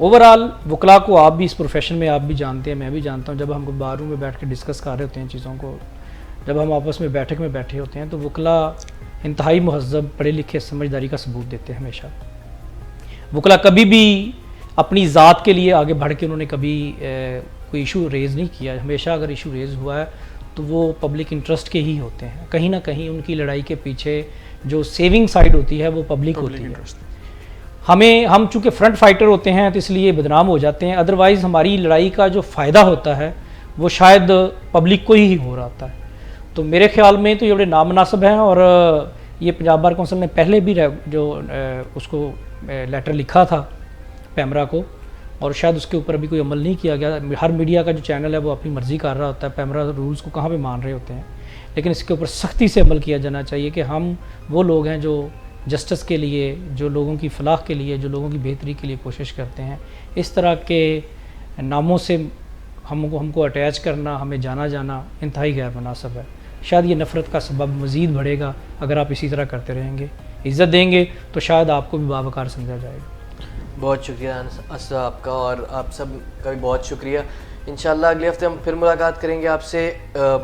[SPEAKER 1] ओवरऑल वकला को आप भी इस प्रोफेशन में आप भी जानते हैं, मैं भी जानता हूँ, जब हम बारूम में बैठ के डिस्कस कर रहे होते हैं चीज़ों को, जब हम आपस में बैठक में बैठे होते हैं, तो वकला इंतहाई महज़ब, पढ़े लिखे, समझदारी का सबूत देते हैं हमेशा। वकला कभी भी अपनी ज़ात के लिए आगे बढ़ के उन्होंने कभी कोई इशू रेज़ नहीं किया। हमेशा अगर इशू रेज़ हुआ है तो वो पब्लिक इंटरेस्ट के ही होते हैं। कहीं ना कहीं उनकी लड़ाई के पीछे जो सेविंग साइड होती है वो पब्लिक होती है। हम चूँकि फ्रंट फाइटर होते हैं तो इसलिए बदनाम हो जाते हैं, अदरवाइज़ हमारी लड़ाई का जो फ़ायदा होता है वो शायद पब्लिक को ही हो रहा होता है। तो मेरे ख्याल में तो ये बड़े नामनासिब हैं, और ये पंजाब बार काउंसिल ने पहले भी जो उसको लेटर लिखा था पैमरा को, और शायद उसके ऊपर अभी कोई अमल नहीं किया गया। हर मीडिया का जो चैनल है वो अपनी मर्ज़ी कर रहा होता है, पैमरा रूल्स को कहाँ पे मान रहे होते हैं। लेकिन इसके ऊपर सख्ती से अमल किया जाना चाहिए कि हम वो लोग हैं जो जस्टिस के लिए, जो लोगों की फलाह के लिए, जो लोगों की बेहतरी के लिए कोशिश करते हैं। इस तरह के नामों से हमको अटैच करना, हमें जाना इंतहाई गैर मुनासिब है। शायद ये नफ़रत का सबब मज़ीद बढ़ेगा अगर आप इसी तरह करते रहेंगे। इज़्ज़त देंगे तो शायद आपको भी बावकार समझा जाएगा।
[SPEAKER 5] बहुत शुक्रिया असद आपका, और आप सब का भी बहुत शुक्रिया। इंशाल्लाह अगले हफ्ते हम फिर मुलाकात करेंगे आपसे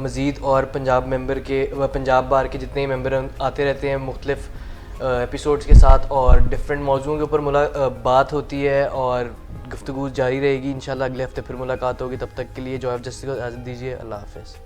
[SPEAKER 5] मज़ीद, और पंजाब बार के जितने मेंबर आते रहते हैं मुख्तलिफ़ एपिसोड्स के साथ, और डिफरेंट मौज़ूओं के ऊपर बात होती है और गुफ्तगू जारी रहेगी। इंशाल्लाह अगले हफ्ते फिर मुलाकात होगी। तब तक के लिए जॉय ऑफ जस्टिस को इजाज़त दीजिए। अल्लाह हाफ़िज़।